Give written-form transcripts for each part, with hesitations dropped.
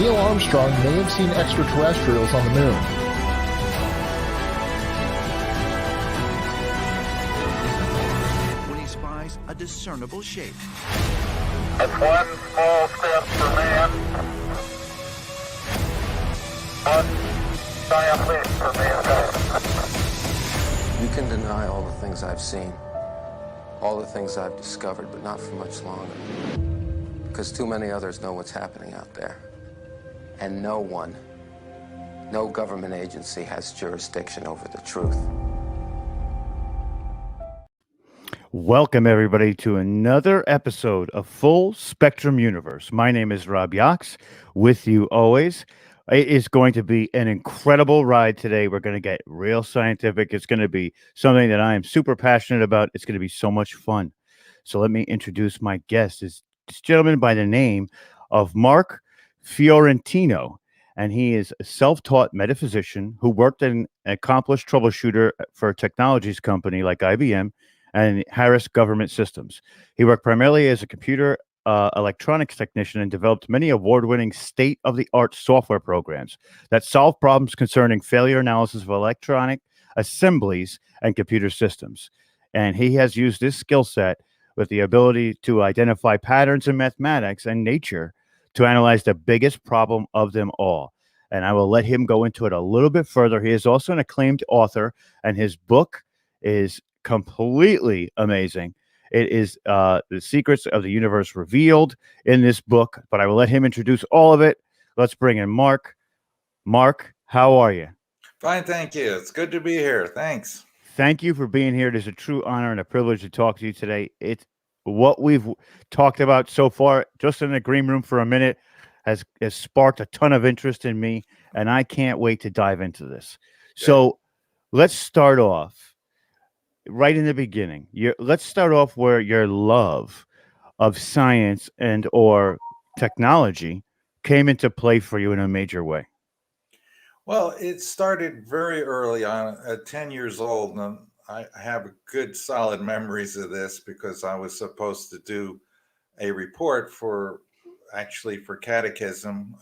Neil Armstrong may have seen extraterrestrials on the moon. When he spies a discernible shape. That's one small step for man, one giant leap for mankind. You can deny all the things I've seen, all the things I've discovered, but not for much longer. Because too many others know what's happening out there. And no one, no government agency has jurisdiction over the truth. Welcome, everybody, to another episode of Full Spectrum Universe. My name is Rob Yox, with you always. It is going to be an incredible ride today. We're going to get real scientific. It's going to be something that I am super passionate about. It's going to be so much fun. So let me introduce my guest. This gentleman by the name of Mark Fiorentino, and he is a self-taught metaphysician who worked as an accomplished troubleshooter for a technologies company like IBM and Harris Government Systems. He worked primarily as a computer electronics technician and developed many award-winning state-of-the-art software programs that solve problems concerning failure analysis of electronic assemblies and computer systems. And he has used this skill set with the ability to identify patterns in mathematics and nature to analyze the biggest problem of them all. And I will let him go into it a little bit further. He is also an acclaimed author, and his book is completely amazing. It is The Secrets of the Universe Revealed in this book, but I will let him introduce all of it. Let's bring in Mark. Mark, how are you? Fine, thank you. It's good to be here. Thanks. Thank you for being here. It is a true honor and a privilege to talk to you today. It's what we've talked about so far, just in the green room for a minute, has sparked a ton of interest in me, and I can't wait to dive into this. Good. So let's start off right in the beginning. Let's start off where your love of science and or technology came into play for you in a major way. Well, it started very early on. At 10 years old, and I have good solid memories of this because I was supposed to do a report for catechism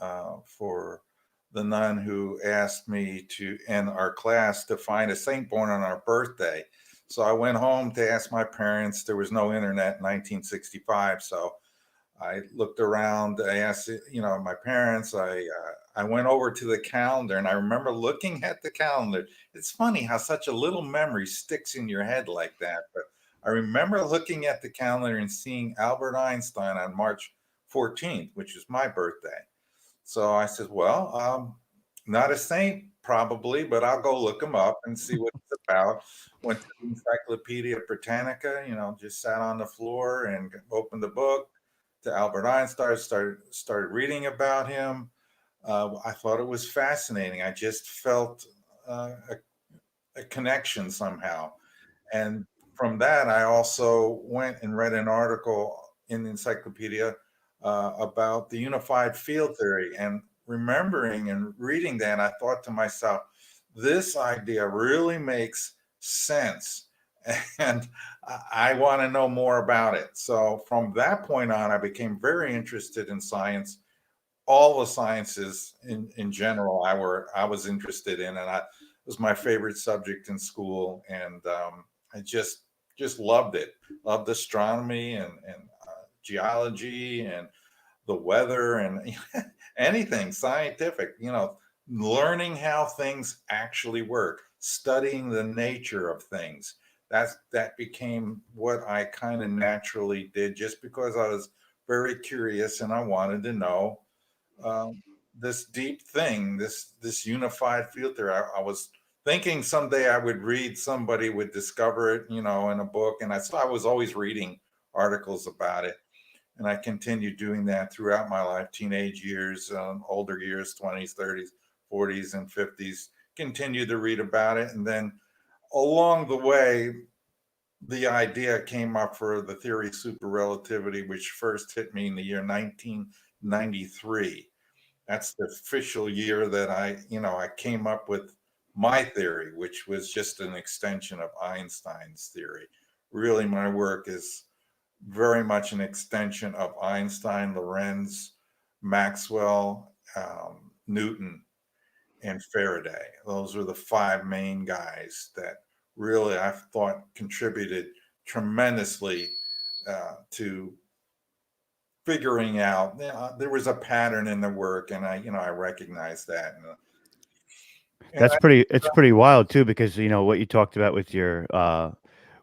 for the nun who asked me to, in our class, to find a saint born on our birthday. So I went home to ask my parents. There was no internet in 1965, so I looked around. I asked, my parents. I went over to the calendar, and I remember looking at the calendar. It's funny how such a little memory sticks in your head like that. But I remember looking at the calendar and seeing Albert Einstein on March 14th, which is my birthday. So I said, well, not a saint probably, but I'll go look him up and see what it's about. Went to the Encyclopedia Britannica, just sat on the floor and opened the book to Albert Einstein, started reading about him. I thought it was fascinating. I just felt a connection somehow. And from that, I also went and read an article in the encyclopedia about the unified field theory. And remembering and reading that, I thought to myself, this idea really makes sense. And I want to know more about it. So from that point on, I became very interested in science. All the sciences in general, I was interested in, and it was my favorite subject in school. And I just loved it. Loved astronomy and geology and the weather and anything scientific. Learning how things actually work, studying the nature of things. That became what I kind of naturally did, just because I was very curious and I wanted to know this deep thing, this unified field theory. I was thinking someday I would read, somebody would discover it, in a book. And I was always reading articles about it. And I continued doing that throughout my life, teenage years, older years, 20s, 30s, 40s, and 50s, continued to read about it. And then along the way, the idea came up for the theory of super relativity, which first hit me in the year 1993. That's the official year that I came up with my theory, which was just an extension of Einstein's theory. Really, my work is very much an extension of Einstein, Lorentz, Maxwell, Newton, and Faraday. Those were the five main guys that really I thought contributed tremendously to figuring out there was a pattern in the work, and I recognized that. That's pretty. It's pretty wild too, because what you talked about with your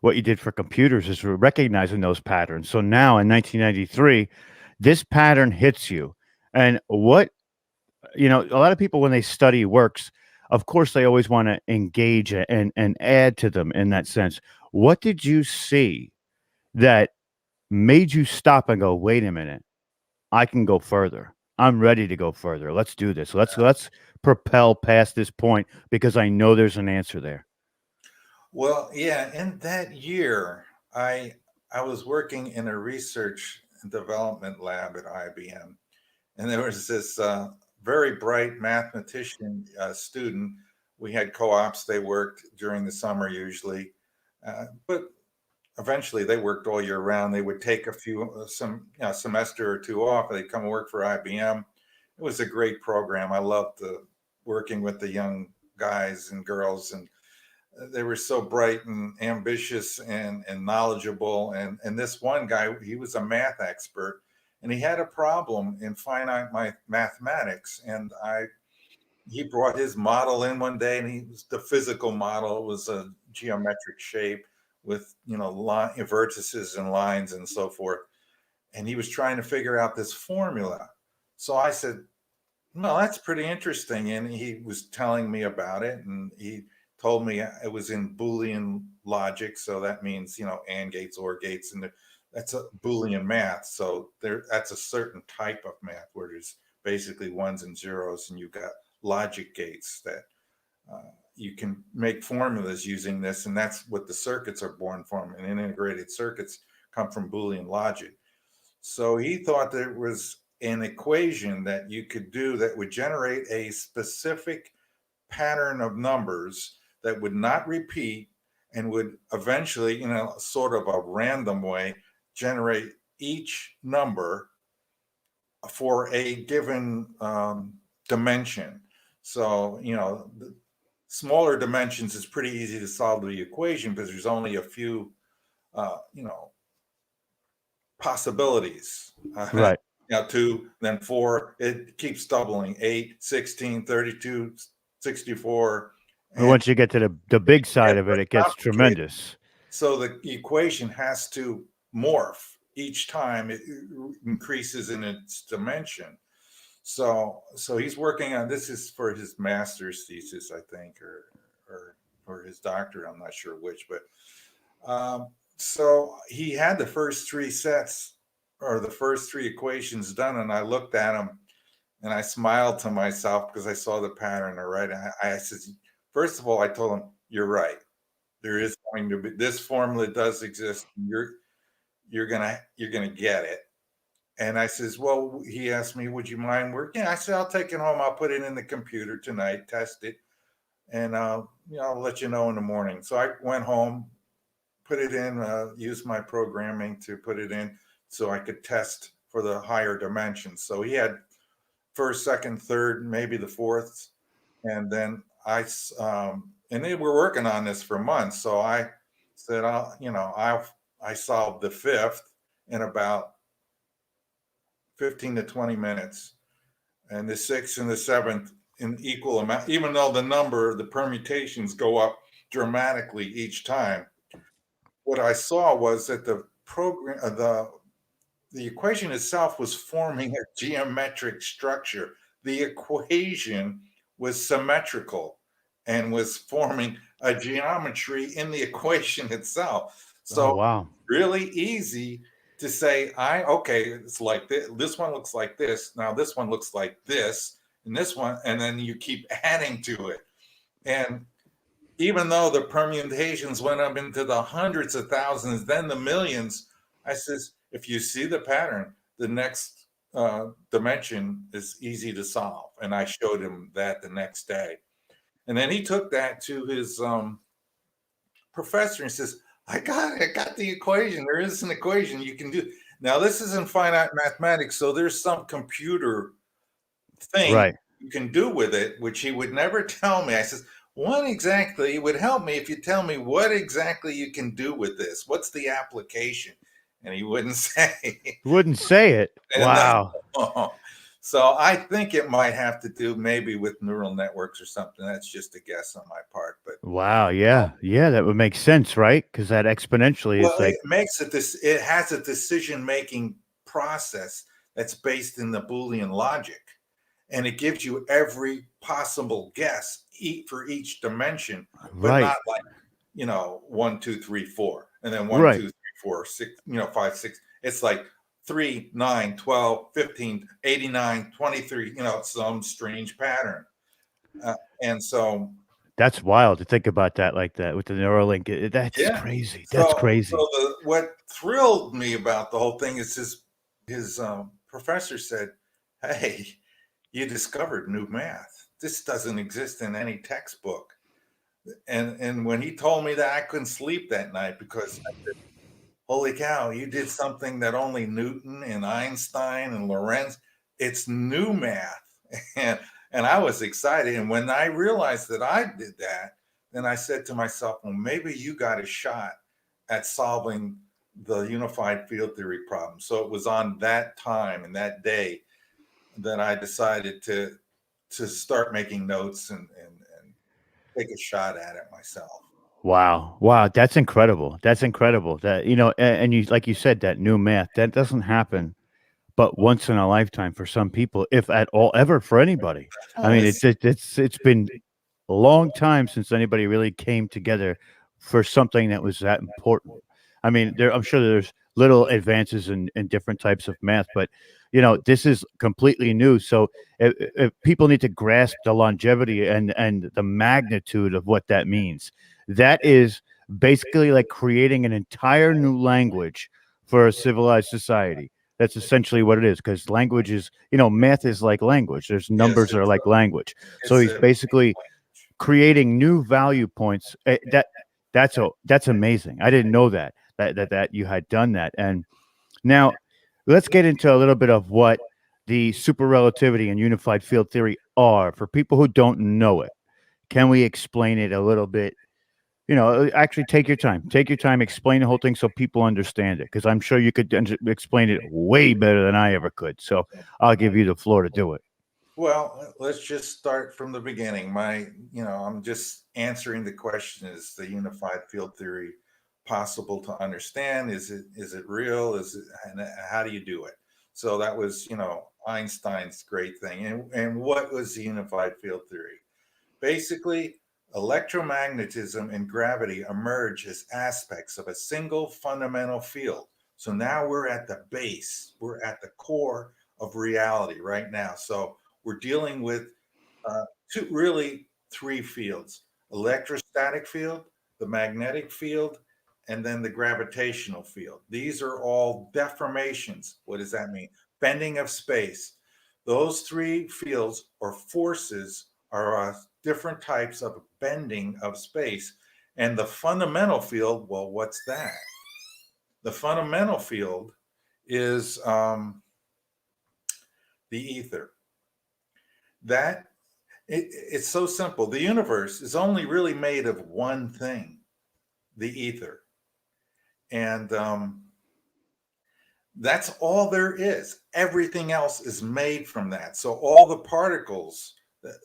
what you did for computers is recognizing those patterns. So now in 1993, this pattern hits you, and what a lot of people when they study works, of course, they always want to engage and add to them in that sense. What did you see that made you stop and go, wait a minute, I can go further. I'm ready to go further. Let's do this. Let's propel past this point because I know there's an answer there. Well, yeah, in that year, I was working in a research and development lab at IBM, and there was this very bright mathematician student. We had co-ops. They worked during the summer usually, but eventually they worked all year round. They would take some semester or two off. They'd come work for IBM. It was a great program. I loved working with the young guys and girls, and they were so bright and ambitious and knowledgeable. And this one guy, he was a math expert, and he had a problem in finite mathematics. And he brought his model in one day, and he was the physical model. It was a geometric shape with vertices and lines and so forth. And he was trying to figure out this formula. So I said, well, that's pretty interesting. And he was telling me about it, and he told me it was in Boolean logic. So that means, AND gates, OR gates, and that's a Boolean math. So that's a certain type of math where there's basically ones and zeros, and you've got logic gates that you can make formulas using this, and that's what the circuits are born from. And integrated circuits come from Boolean logic. So he thought there was an equation that you could do that would generate a specific pattern of numbers that would not repeat and would eventually, sort of a random way, generate each number for a given dimension. So, the smaller dimensions is pretty easy to solve the equation because there's only a few, possibilities. Right. 2, then 4, it keeps doubling, 8, 16, 32, 64. And once you get to the big side of it, it gets tremendous. So the equation has to morph each time it increases in its dimension. So he's working on this is for his master's thesis, I think, or his doctorate. I'm not sure which, but so he had the first 3 sets or the first 3 equations done, and I looked at them and I smiled to myself because I saw the pattern. All right, I said, first of all, I told him, "You're right. There is going to be this formula does exist. You're gonna get it." And I says, well, he asked me, would you mind working? I said, I'll take it home. I'll put it in the computer tonight, test it, and I'll let you know in the morning. So I went home, put it in, used my programming to put it in so I could test for the higher dimensions. So he had first, second, third, maybe the fourth. And then and they were working on this for months. So I said, I solved the fifth in about 15 to 20 minutes, and the sixth and the seventh in equal amount, even though the permutations go up dramatically each time. What I saw was that the program, the equation itself was forming a geometric structure. The equation was symmetrical and was forming a geometry in the equation itself. So wow, really easy to say, it's like this. This one looks like this. Now this one looks like this, and this one, and then you keep adding to it. And even though the permutations went up into the hundreds of thousands, then the millions, I says, if you see the pattern, the next dimension is easy to solve. And I showed him that the next day. And then he took that to his professor and says, I got the equation. There is an equation you can do. Now, this is in finite mathematics, so there's some computer thing Right. you can do with it, which he would never tell me. I says, what exactly? It would help me if you tell me what exactly you can do with this. What's the application? And he wouldn't say. Wouldn't say it. And Wow. so I think it might have to do maybe with neural networks or something. That's just a guess on my part. But Wow. Yeah. Yeah. That would make sense, right? Because that exponentially is well, like, it makes it this. It has a decision-making process that's based in the Boolean logic, and it gives you every possible guess for each dimension, but right. not like 1, 2, 3, 4, and then 1, Right. 2, 3, 4, 6, 5, 6. It's like 3, 9, 12, 15, 89, 23. Some strange pattern, and so That's wild to think about that like that with the Neuralink. That's yeah. crazy. That's So crazy. what thrilled me about the whole thing is his professor said, "Hey, you discovered new math. This doesn't exist in any textbook." And when he told me that, I couldn't sleep that night because I said, "Holy cow! You did something that only Newton and Einstein and Lorentz. It's new math." And I was excited. And when I realized that I did that, then I said to myself, well, maybe you got a shot at solving the unified field theory problem. So it was on that time and that day that I decided to start making notes and take a shot at it myself. Wow. Wow. That's incredible. That's incredible. That, and you, like you said, that new math, that doesn't happen but once in a lifetime for some people, if at all, ever for anybody. I mean, It's it's been a long time since anybody really came together for something that was that important. I mean, I'm sure there's little advances in different types of math, but this is completely new. So if people need to grasp the longevity and the magnitude of what that means. That is basically like creating an entire new language for a civilized society. That's essentially what it is, because language is, math is like language. There's yes, numbers that are like language. So it's he's basically creating new value points. That's amazing. I didn't know that you had done that. And now let's get into a little bit of what the super relativity and unified field theory are for people who don't know it. Can we explain it a little bit? Actually take your time. Take your time, explain the whole thing so people understand it, because I'm sure you could explain it way better than I ever could. So I'll give you the floor to do it. Well, let's just start from the beginning. I'm just answering the question: is the unified field theory possible to understand? Is it real? And how do you do it? So that was, Einstein's great thing. And what was the unified field theory? Basically, electromagnetism and gravity emerge as aspects of a single fundamental field. So now we're at the base, we're at the core of reality right now. So we're dealing with three fields: electrostatic field, the magnetic field, and then the gravitational field. These are all deformations. What does that mean? Bending of space. Those three fields or forces are different types of bending of space. And the fundamental field, well, what's that? The fundamental field is the ether. It's so simple. The universe is only really made of one thing, the ether. And that's all there is. Everything else is made from that. So all the particles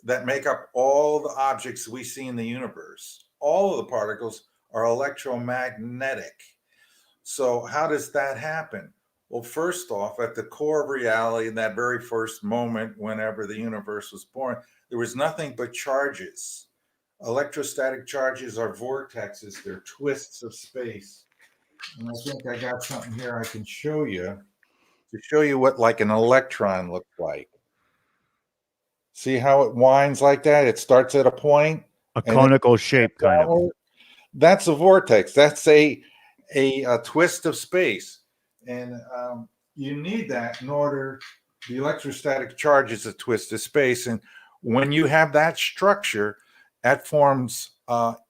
that make up all the objects we see in the universe, all of the particles are electromagnetic. So how does that happen? Well, first off, at the core of reality, in that very first moment, whenever the universe was born, there was nothing but charges. Electrostatic charges are vortexes, they're twists of space. And I think I got something here I can show you to show you what like an electron looks like. See how it winds like that? It starts at a point. A conical shape, kind of. That's a vortex. That's a twist of space. And you need that in order. The electrostatic charge is a twist of space. And when you have that structure, that forms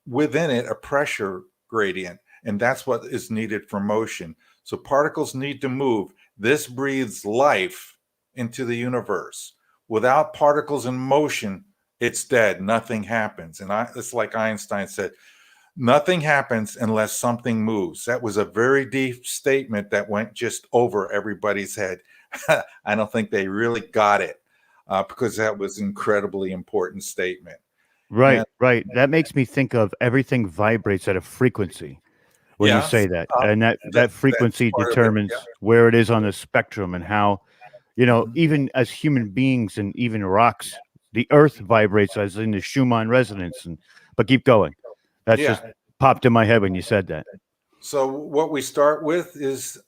within it a pressure gradient. And that's what is needed for motion. So particles need to move. This breathes life into the universe. Without particles in motion, it's dead. Nothing happens. And it's like Einstein said, nothing happens unless something moves. That was a very deep statement that went just over everybody's head. I don't think they really got it because that was an incredibly important statement. Right, And right. That makes me think of everything vibrates at a frequency when you yeah, say that, and that that's frequency part of it. Yeah. determines where it is on the spectrum and how, even as human beings and even rocks, the Earth vibrates as in the Schumann resonance. But keep going. That's Yeah. just popped in my head when you said that. So what we start with is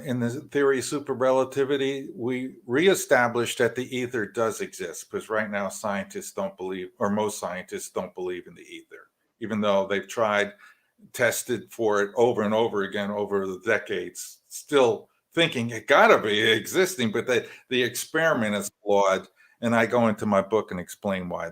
in the theory of super relativity, we reestablished that the ether does exist, because right now scientists don't believe, or most scientists don't believe in the ether, even though they've tried, tested for it over and over again over the decades, still thinking it gotta be existing, but the experiment is flawed. And I go into my book and explain why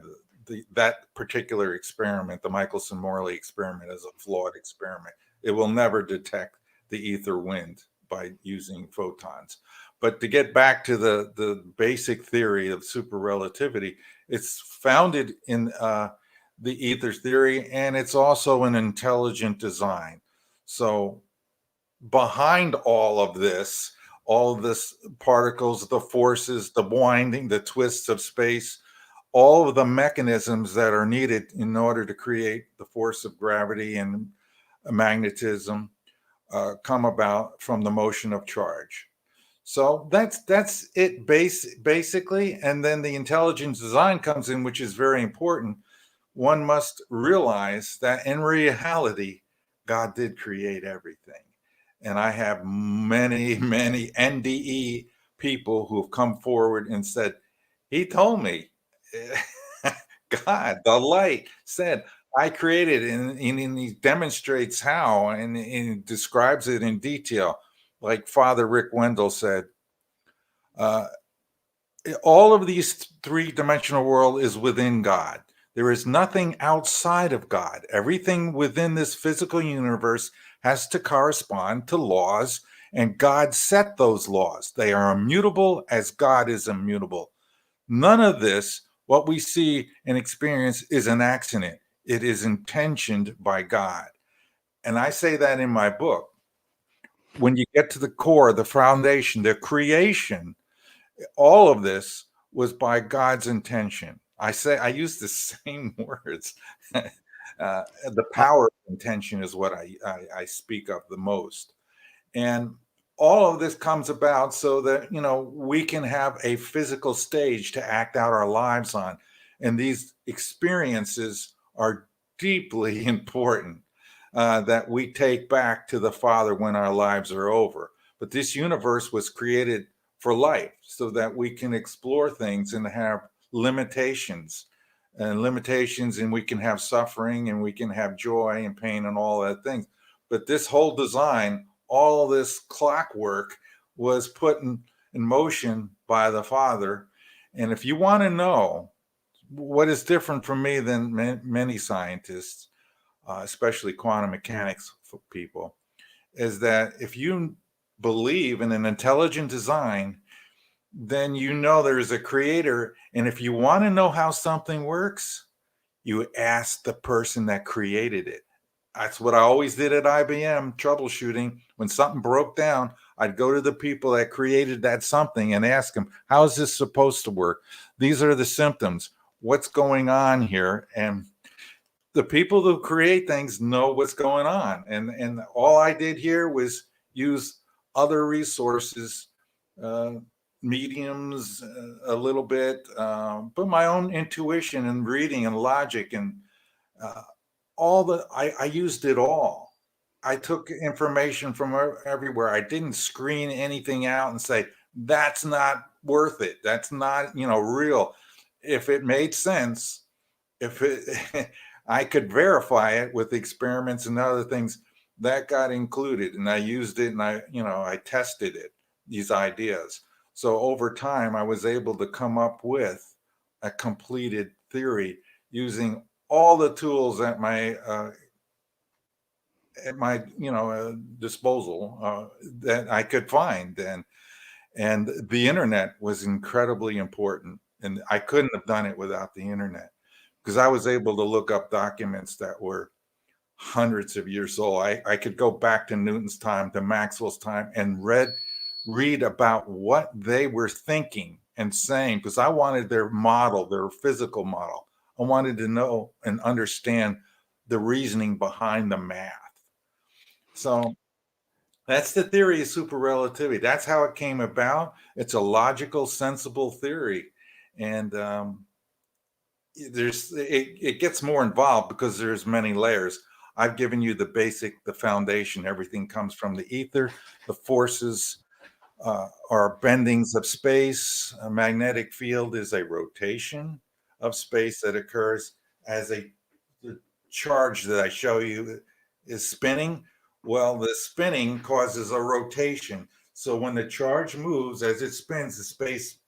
that particular experiment, the Michelson-Morley experiment, is a flawed experiment. It will never detect the ether wind by using photons. But to get back to the basic theory of super relativity, it's founded in the ether theory, and it's also an intelligent design. So behind all of this particles, the forces, the winding, the twists of space, all of the mechanisms that are needed in order to create the force of gravity and magnetism come about from the motion of charge. So that's it basically. And then the intelligent design comes in, which is very important. One must realize that in reality, God did create everything. And I have many, many NDE people who have come forward and said, he told me, God, the light said, I created it, and he demonstrates how, and he describes it in detail. Like Father Rick Wendell said, all of these three-dimensional world is within God. There is nothing outside of God. Everything within this physical universe has to correspond to laws, and God set those laws. They are immutable as God is immutable. None of this, what we see and experience, is an accident. It is intentioned by God. And I say that in my book. When you get to the core, the foundation, the creation, all of this was by God's intention. I use the same words. The power of intention is what I speak of the most. And all of this comes about so that, we can have a physical stage to act out our lives on. And these experiences are deeply important that we take back to the Father when our lives are over. But this universe was created for life so that we can explore things and have limitations, and we can have suffering, and we can have joy and pain and all that things. But this whole design, all this clockwork, was put in motion by the Father. And if you want to know what is different from me than many scientists, especially quantum mechanics people, is that if you believe in an intelligent design, then there is a creator. And if you want to know how something works, you ask the person that created it. That's what I always did at IBM troubleshooting. When something broke down, I'd go to the people that created that something and ask them, how is this supposed to work? These are the symptoms. What's going on here? And the people who create things know what's going on. And all I did here was use other resources, mediums a little bit, but my own intuition and reading and logic and I used it all. I took information from everywhere. I didn't screen anything out and say, that's not worth it. That's not, real. If it made sense, I could verify it with experiments and other things that got included, and I used it, and I tested it, these ideas. So over time, I was able to come up with a completed theory using all the tools at my disposal that I could find. And the internet was incredibly important And I couldn't have done it without the internet, because I was able to look up documents that were hundreds of years old. I could go back to Newton's time, to Maxwell's time, and read about what they were thinking and saying, because I wanted their model, their physical model. I wanted to know and understand the reasoning behind the math. So that's the theory of super relativity. That's how it came about. It's a logical, sensible theory. And it gets more involved because there's many layers. I've given you the basic, the foundation. Everything comes from the ether. The forces are bendings of space. A magnetic field is a rotation of space that occurs as the charge that I show you is spinning. Well, the spinning causes a rotation. So when the charge moves, as it spins, the space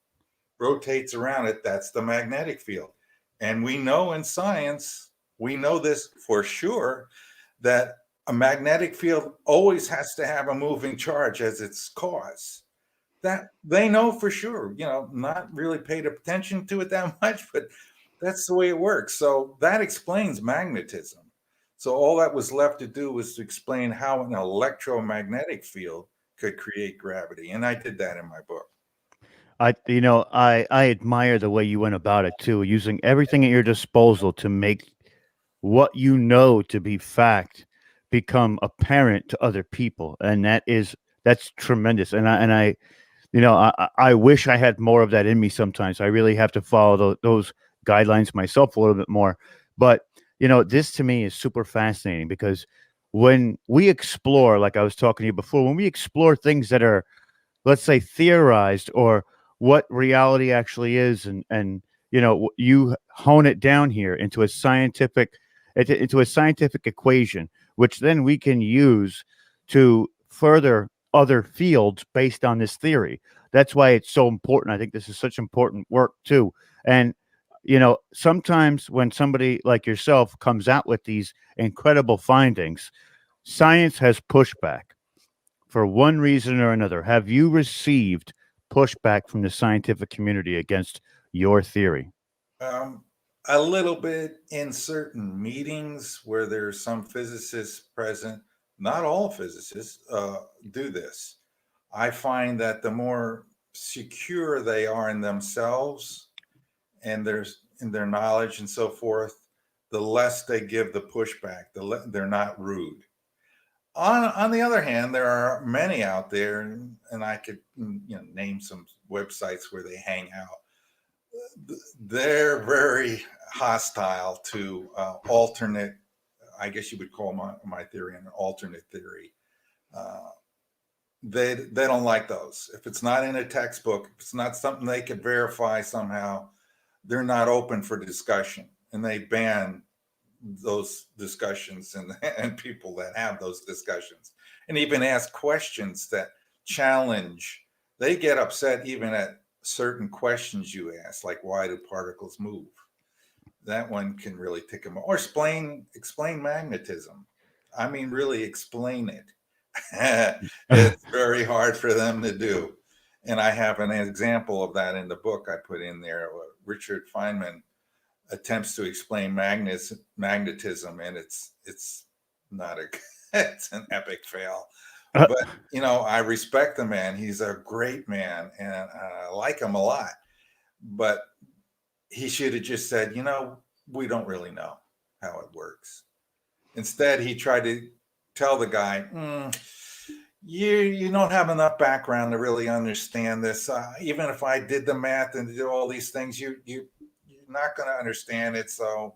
rotates around it. That's the magnetic field. And we know in science, we know this for sure, that a magnetic field always has to have a moving charge as its cause. That they know for sure, not really paid attention to it that much, but that's the way it works. So that explains magnetism. So all that was left to do was to explain how an electromagnetic field could create gravity. And I did that in my book. I admire the way you went about it too, using everything at your disposal to make what you know to be fact become apparent to other people, and that's tremendous. I wish I had more of that in me. Sometimes I really have to follow those guidelines myself a little bit more. But this to me is super fascinating, because when we explore, like I was talking to you before, when we explore things that are, let's say, theorized, or what reality actually is, and you hone it down here into a scientific equation, which then we can use to further other fields based on this theory. That's why it's so important. I think this is such important work too. And sometimes when somebody like yourself comes out with these incredible findings, science has pushback for one reason or another. Have you received pushback from the scientific community against your theory? A little bit in certain meetings where there's some physicists present. Not all physicists do this. I find that the more secure they are in themselves and in their knowledge and so forth, the less they give the pushback. They're not rude. On the other hand, there are many out there, and I could name some websites where they hang out. They're very hostile to alternate. I guess you would call my theory an alternate theory. They don't like those. If it's not in a textbook, if it's not something they could verify somehow, they're not open for discussion, and they ban those discussions and people that have those discussions, and even ask questions that challenge. They get upset even at certain questions you ask, like why do particles move? That one can really tick them off. Or explain magnetism. I mean, really explain it. It's very hard for them to do. And I have an example of that in the book I put in there. Richard Feynman attempts to explain magnetism, and it's not it's an epic fail. But I respect the man. He's a great man, and I like him a lot. But he should have just said, we don't really know how it works. Instead, he tried to tell the guy, you don't have enough background to really understand this. Even if I did the math and did all these things, you're not going to understand it. So,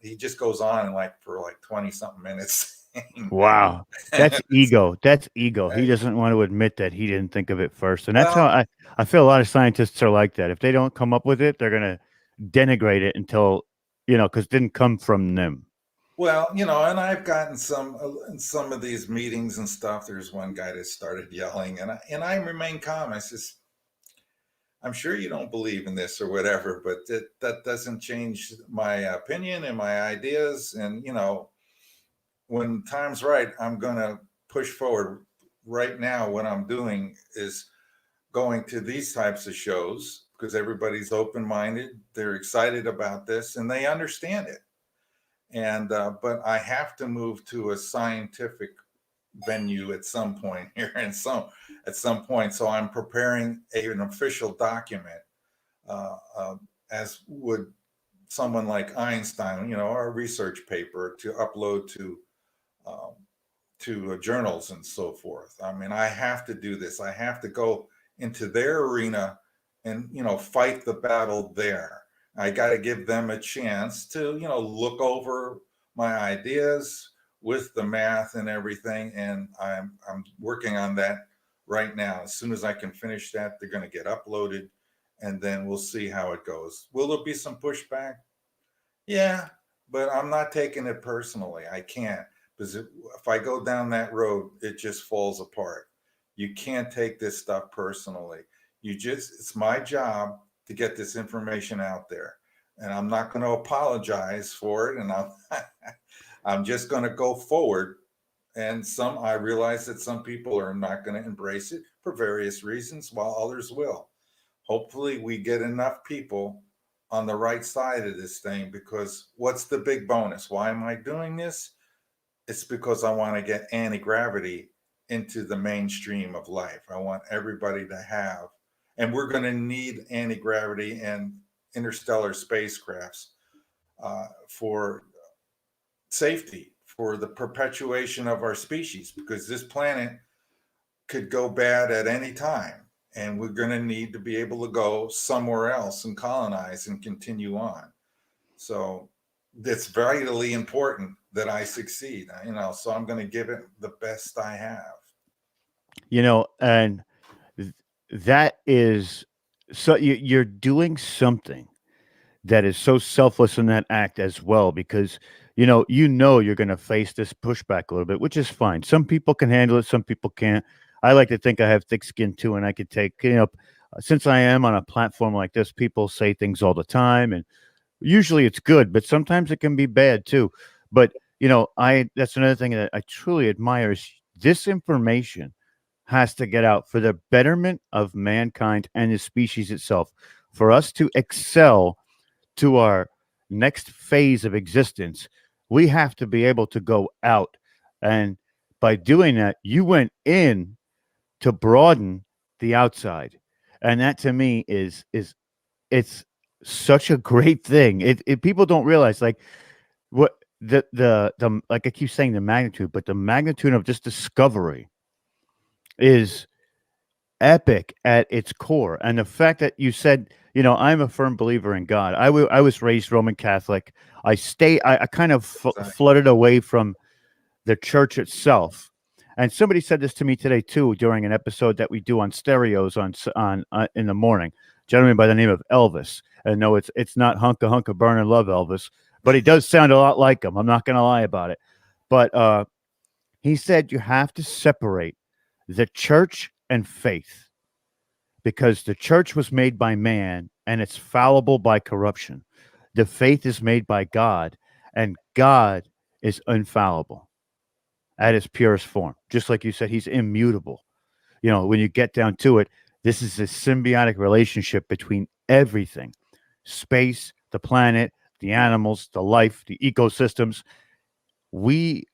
he just goes on for 20 something minutes. Wow. That's ego. That's ego. He doesn't want to admit that he didn't think of it first. And that's how I feel a lot of scientists are like that. If they don't come up with it, they're going to denigrate it until, because it didn't come from them. Well, and I've gotten in some of these meetings and stuff. There's one guy that started yelling, and I remain calm. I says, I'm sure you don't believe in this or whatever, but that doesn't change my opinion and my ideas. And, when time's right, I'm going to push forward. Right now, what I'm doing is going to these types of shows, because everybody's open-minded. They're excited about this and they understand it. And but I have to move to a scientific venue at some point here, and at some point. So I'm preparing an official document, as would someone like Einstein, or a research paper to upload to journals and so forth. I mean, I have to do this. I have to go into their arena and fight the battle there. I got to give them a chance to look over my ideas with the math and everything, and I'm working on that right now. As soon as I can finish that, they're going to get uploaded, and then we'll see how it goes. Will there be some pushback? Yeah, but I'm not taking it personally. I can't, because if I go down that road, it just falls apart. You can't take this stuff personally. It's my job to get this information out there, and I'm not going to apologize for it. And I'm just going to go forward. And I realize that some people are not going to embrace it for various reasons, while others will. Hopefully we get enough people on the right side of this thing, because what's the big bonus? Why am I doing this? It's because I want to get anti-gravity into the mainstream of life. I want everybody to have, and we're going to need anti-gravity and interstellar spacecrafts for safety, for the perpetuation of our species, because this planet could go bad at any time, and we're going to need to be able to go somewhere else and colonize and continue on. So it's vitally important that I succeed, so I'm going to give it the best I have. And that is, so you're doing something that is so selfless in that act as well, because you're going to face this pushback a little bit, which is fine. Some people can handle it, some people can't. I like to think I have thick skin too, and I could take, since I am on a platform like this, people say things all the time, and usually it's good, but sometimes it can be bad too. But that's another thing that I truly admire, is this information has to get out for the betterment of mankind and the species itself, for us to excel to our next phase of existence. We have to be able to go out, and by doing that, you went in to broaden the outside, and that to me is it's such a great thing. It people don't realize, like, what the like I keep saying the magnitude, but the magnitude of this discovery is epic at its core. And the fact that you said, I'm a firm believer in God. I was raised Roman Catholic. I kind of flooded away from the church itself. And somebody said this to me today too, during an episode that we do on stereos on in the morning. A gentleman by the name of Elvis. And no, it's not hunka hunka burn and love Elvis, but he does sound a lot like him. I'm not going to lie about it. But he said you have to separate the church and faith, because the church was made by man and it's fallible by corruption. The faith is made by God, and God is infallible at his purest form. Just like you said, he's immutable. When you get down to it, this is a symbiotic relationship between everything: space, the planet, the animals, the life, the ecosystems. We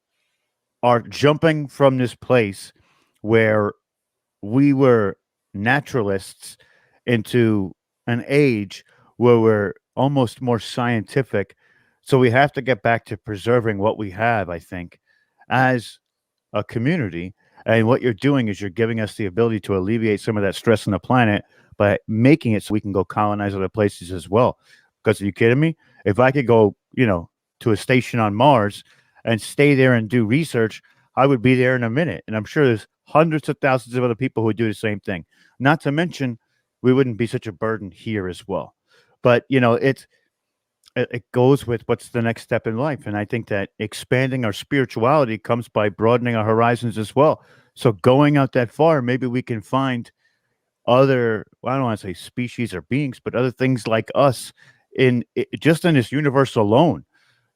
are jumping from this place where we were naturalists into an age where we're almost more scientific. So we have to get back to preserving what we have, I think, as a community. And what you're doing is you're giving us the ability to alleviate some of that stress on the planet by making it so we can go colonize other places as well. Because are you kidding me? If I could go, to a station on Mars and stay there and do research, I would be there in a minute. And I'm sure there's hundreds of thousands of other people who would do the same thing. Not to mention, we wouldn't be such a burden here as well. But, it goes with what's the next step in life. And I think that expanding our spirituality comes by broadening our horizons as well. So going out that far, maybe we can find other, I don't want to say species or beings, but other things like us just in this universe alone,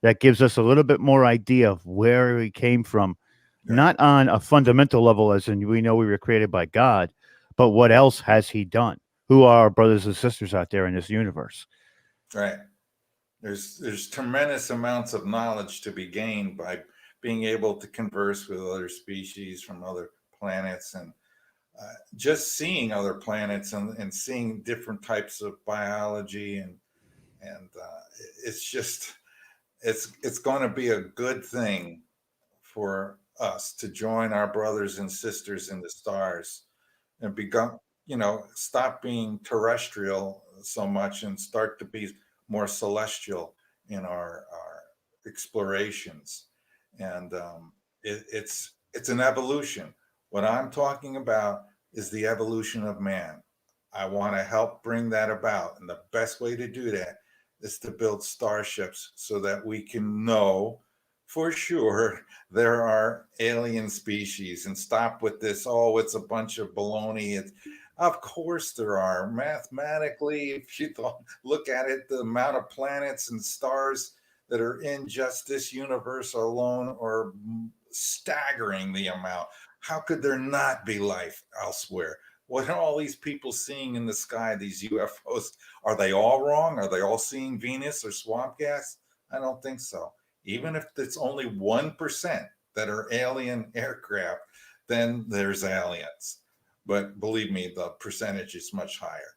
that gives us a little bit more idea of where we came from. Yeah. Not on a fundamental level, as in we know we were created by God, but what else has he done? who are our brothers and sisters out there in this universe. Right. There's tremendous amounts of knowledge to be gained by being able to converse with other species from other planets, and just seeing other planets and seeing different types of biology, and it's just it's going to be a good thing for us to join our brothers and sisters in the stars and become, stop being terrestrial so much and start to be more celestial in our explorations. And it's an evolution. What I'm talking about is the evolution of man. I want to help bring that about, and the best way to do that is to build starships so that we can know for sure there are alien species, and stop with this, oh, it's a bunch of baloney. Of course there are. Mathematically, if you look at it, the amount of planets and stars that are in just this universe alone are staggering, the amount. How could there not be life elsewhere? What are all these people seeing in the sky, these UFOs? Are they all wrong? Are they all seeing Venus or swamp gas? I don't think so. Even if it's only 1% that are alien aircraft, then there's aliens. But believe me, the percentage is much higher.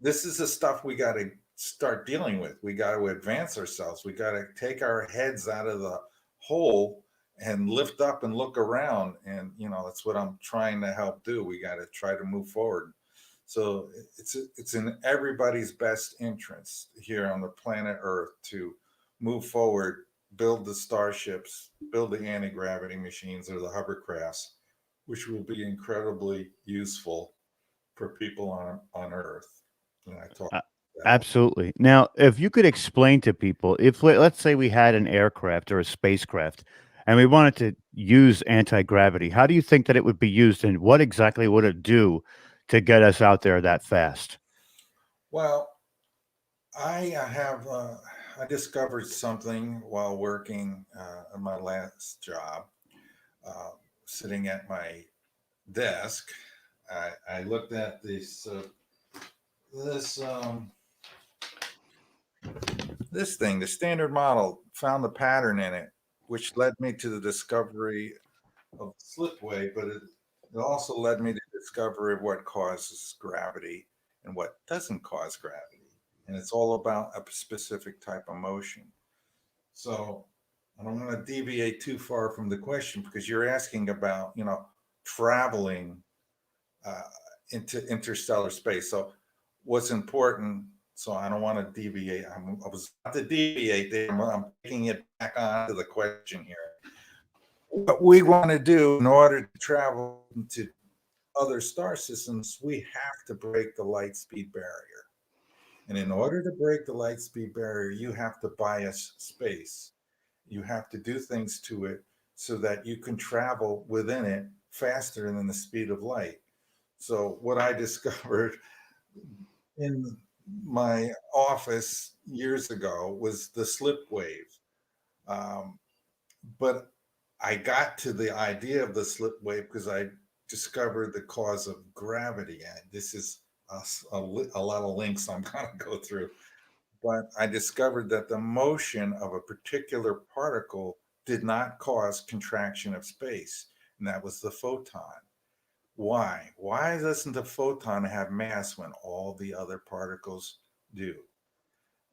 This is the stuff we got to start dealing with. We got to advance ourselves. We got to take our heads out of the hole and lift up and look around. And, that's what I'm trying to help do. We got to try to move forward. So it's in everybody's best interest here on the planet Earth to move forward, build the starships, build the anti-gravity machines or the hovercrafts, which will be incredibly useful for people on Earth. And I talk Absolutely. Now, if you could explain to people, if let's say we had an aircraft or a spacecraft and we wanted to use anti-gravity, how do you think that it would be used, and what exactly would it do to get us out there that fast? Well, I discovered something while working on my last job, sitting at my desk. I looked at this thing, the standard model, found the pattern in it, which led me to the discovery of slipwave, but it also led me to the discovery of what causes gravity and what doesn't cause gravity. And it's all about a specific type of motion. So I don't want to deviate too far from the question, because you're asking about, traveling into interstellar space. So what's important, so I don't want to deviate. I was about to deviate there. I'm taking it back on to the question here. What we want to do in order to travel into other star systems, we have to break the light speed barrier. And in order to break the light speed barrier, you have to bias space. You have to do things to it so that you can travel within it faster than the speed of light. So what I discovered in my office years ago was the slip wave. But I got to the idea of the slip wave because I discovered the cause of gravity. And this is a lot of links I'm going to go through. But I discovered that the motion of a particular particle did not cause contraction of space, and that was the photon. Why? Why doesn't the photon have mass when all the other particles do?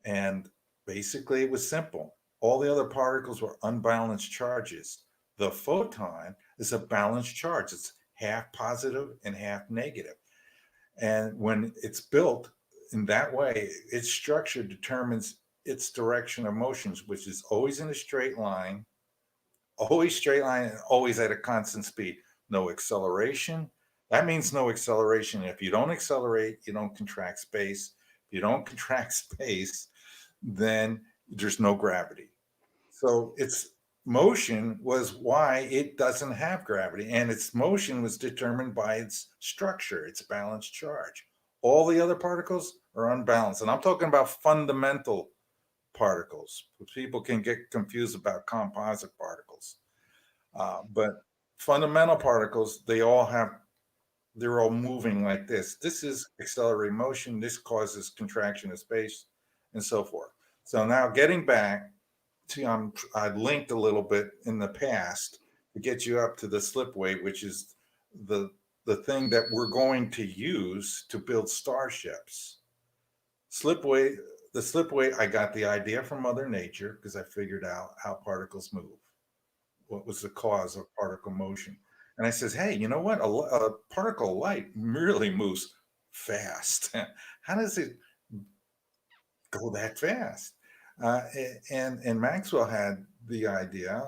And basically, it was simple. All the other particles were unbalanced charges. The photon is a balanced charge. It's half positive and half negative. And when it's built in that way, its structure determines its direction of motions, which is always in a straight line, and always at a constant speed. No acceleration. That means no acceleration. If you don't accelerate, you don't contract space. If you don't contract space, then there's no gravity. So its motion was why it doesn't have gravity. And its motion was determined by its structure, its balanced charge. All the other particles are unbalanced. And I'm talking about fundamental particles. People can get confused about composite particles. But fundamental particles, they all have they're all moving like this. This is accelerated motion. This causes contraction of space, and so forth. So now getting back to, I linked a little bit in the past to get you up to the slipway, which is the thing that we're going to use to build starships. Slipway, the slipway, I got the idea from Mother Nature because I figured out how particles move. What was the cause of particle motion? And I says, hey, you know what? A particle of light really moves fast. How does it go that fast? And Maxwell had the idea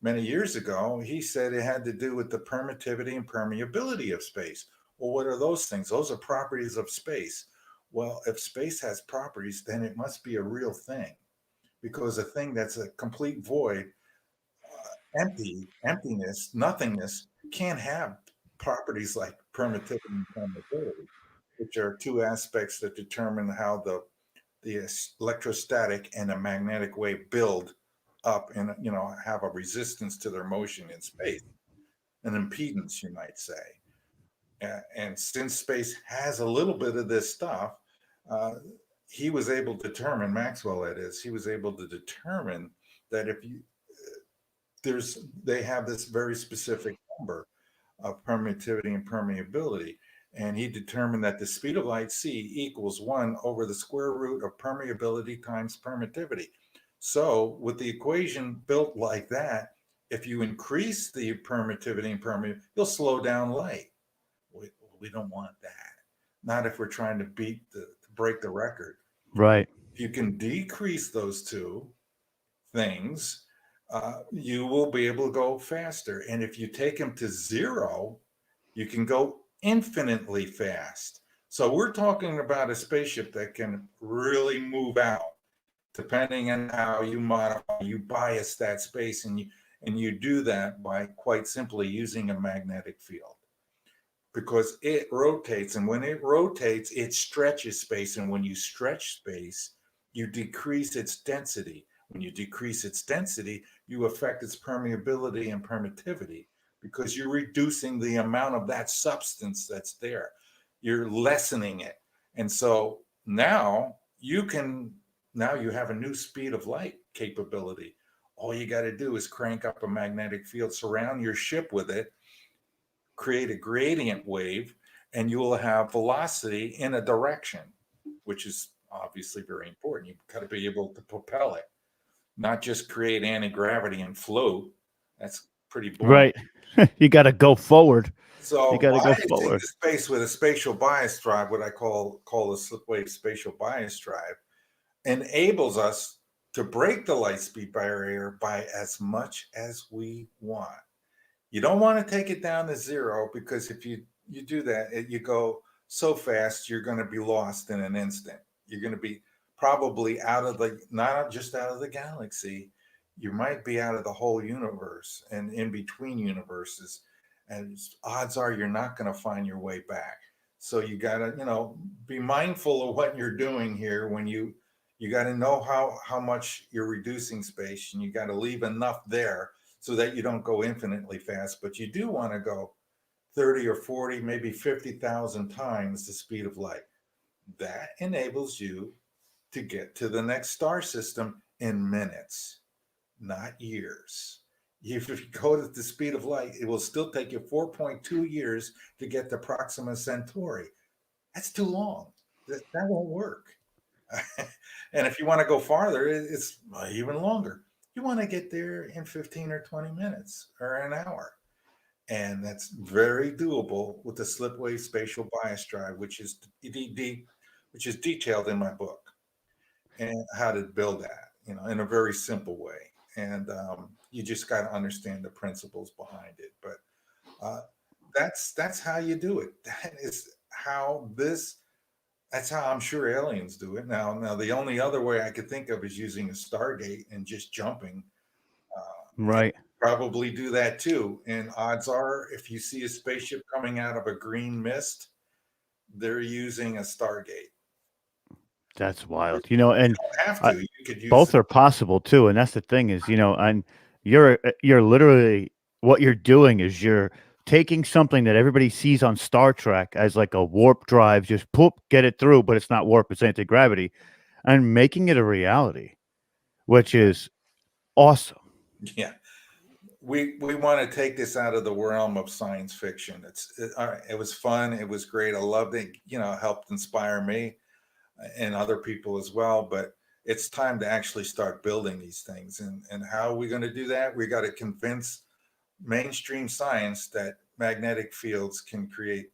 many years ago. He said it had to do with the permittivity and permeability of space. Well, what are those things? Those are properties of space. Well, if space has properties, then it must be a real thing, because a thing that's a complete void, emptiness, nothingness, can't have properties like permittivity and permeability, which are two aspects that determine how the electrostatic and a magnetic wave build up and have a resistance to their motion in space, an impedance, you might say. And since space has a little bit of this stuff, he was able to determine, Maxwell that is, he was able to determine that if you they have this very specific number of permittivity and permeability. And he determined that the speed of light, c, equals 1 over the square root of permeability times permittivity. So with the equation built like that, if you increase the permittivity and permeability, you'll slow down light. We don't want that. Not if we're trying to break the record. Right. If you can decrease those two things, you will be able to go faster. And if you take them to 0, you can go infinitely fast. So we're talking about a spaceship that can really move out, depending on how you modify, you bias that space, and you do that by quite simply using a magnetic field, because it rotates, and when it rotates, it stretches space, and when you stretch space, you decrease its density. When you decrease its density, you affect its permeability and permittivity, because you're reducing the amount of that substance that's there. You're lessening it. And so now you have a new speed of light capability. All you got to do is crank up a magnetic field, surround your ship with it, create a gradient wave, and you will have velocity in a direction, which is obviously very important. You've got to be able to propel it, not just create anti-gravity and float. That's pretty boring. Right. You got to go forward. So you got to go biasing forward. the space with a spatial bias drive, what I call a slipwave spatial bias drive, enables us to break the light speed barrier by as much as we want. You don't want to take it down to 0, because if you do that, you go so fast, you're going to be lost in an instant. You're going to be probably not just out of the galaxy, you might be out of the whole universe and in between universes. And odds are you're not going to find your way back. So you got to, be mindful of what you're doing here. When you got to know how much you're reducing space, and you got to leave enough there so that you don't go infinitely fast, but you do want to go 30 or 40, maybe 50,000 times the speed of light. That enables you to get to the next star system in minutes, not years. If you go at the speed of light, it will still take you 4.2 years to get to Proxima Centauri. That's too long. That won't work. And if you want to go farther, it's even longer. You want to get there in 15 or 20 minutes or an hour. And that's very doable with the slipwave spatial bias drive, which is detailed in my book, and how to build that, in a very simple way. And you just got to understand the principles behind it. But that's how you do it. That's how I'm sure aliens do it. Now the only other way I could think of is using a Stargate and just jumping. Right. Probably do that too. And odds are, if you see a spaceship coming out of a green mist, they're using a Stargate. That's wild. And you don't have to. You could use both are possible too. And that's the thing is, and you're literally, what you're doing is you're taking something that everybody sees on Star Trek as like a warp drive, just poop, get it through, but it's not warp, it's anti-gravity, and making it a reality, which is awesome. Yeah. We want to take this out of the realm of science fiction. All right, it was fun. It was great. I loved it. Helped inspire me and other people as well. But it's time to actually start building these things. And how are we going to do that? We got to convince mainstream science that magnetic fields can create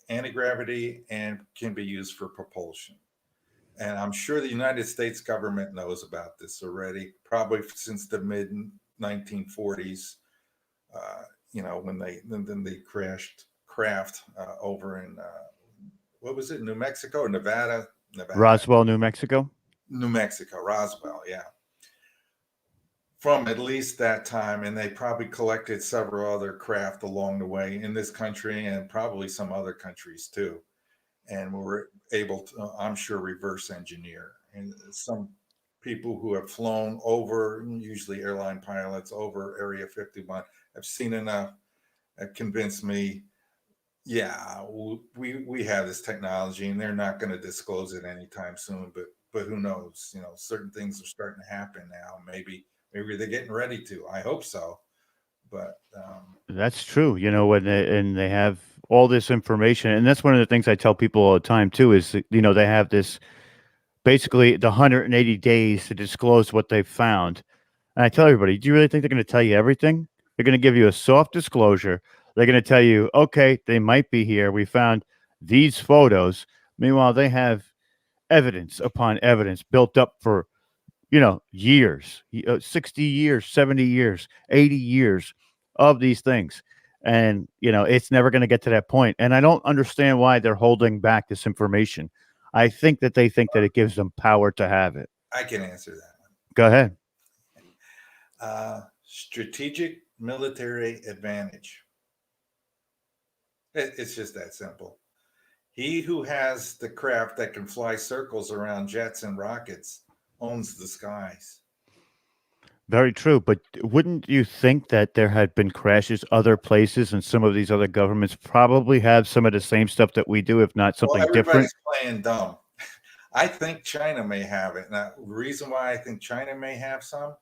anti-gravity and can be used for propulsion. And I'm sure the United States government knows about this already, probably since the mid 1940s. When they crashed craft over in what was it, New Mexico or Nevada? Roswell, New Mexico. Roswell, yeah. From at least that time, and they probably collected several other craft along the way in this country and probably some other countries too. And we were able to, I'm sure, reverse engineer. And some people who have flown over, usually airline pilots, over Area 51, have seen enough, have convinced me, yeah, we have this technology, and they're not going to disclose it anytime soon. But who knows? Certain things are starting to happen now. Maybe they're getting ready to. I hope so. But That's true. When they have all this information, and that's one of the things I tell people all the time too, is that, they have this basically the 180 days to disclose what they've found. And I tell everybody, do you really think they're going to tell you everything? They're going to give you a soft disclosure. They're going to tell you, okay, they might be here. We found these photos. Meanwhile, they have evidence upon evidence built up for, years, 60 years, 70 years, 80 years of these things. And, it's never going to get to that point. And I don't understand why they're holding back this information. I think that they think that it gives them power to have it. I can answer that one. Go ahead. Strategic military advantage. It's just that simple. He who has the craft that can fly circles around jets and rockets owns the skies. Very true. But wouldn't you think that there had been crashes other places, and some of these other governments probably have some of the same stuff that we do, if not something different? Everybody's playing dumb. I think China may have it. Now, the reason why I think China may have some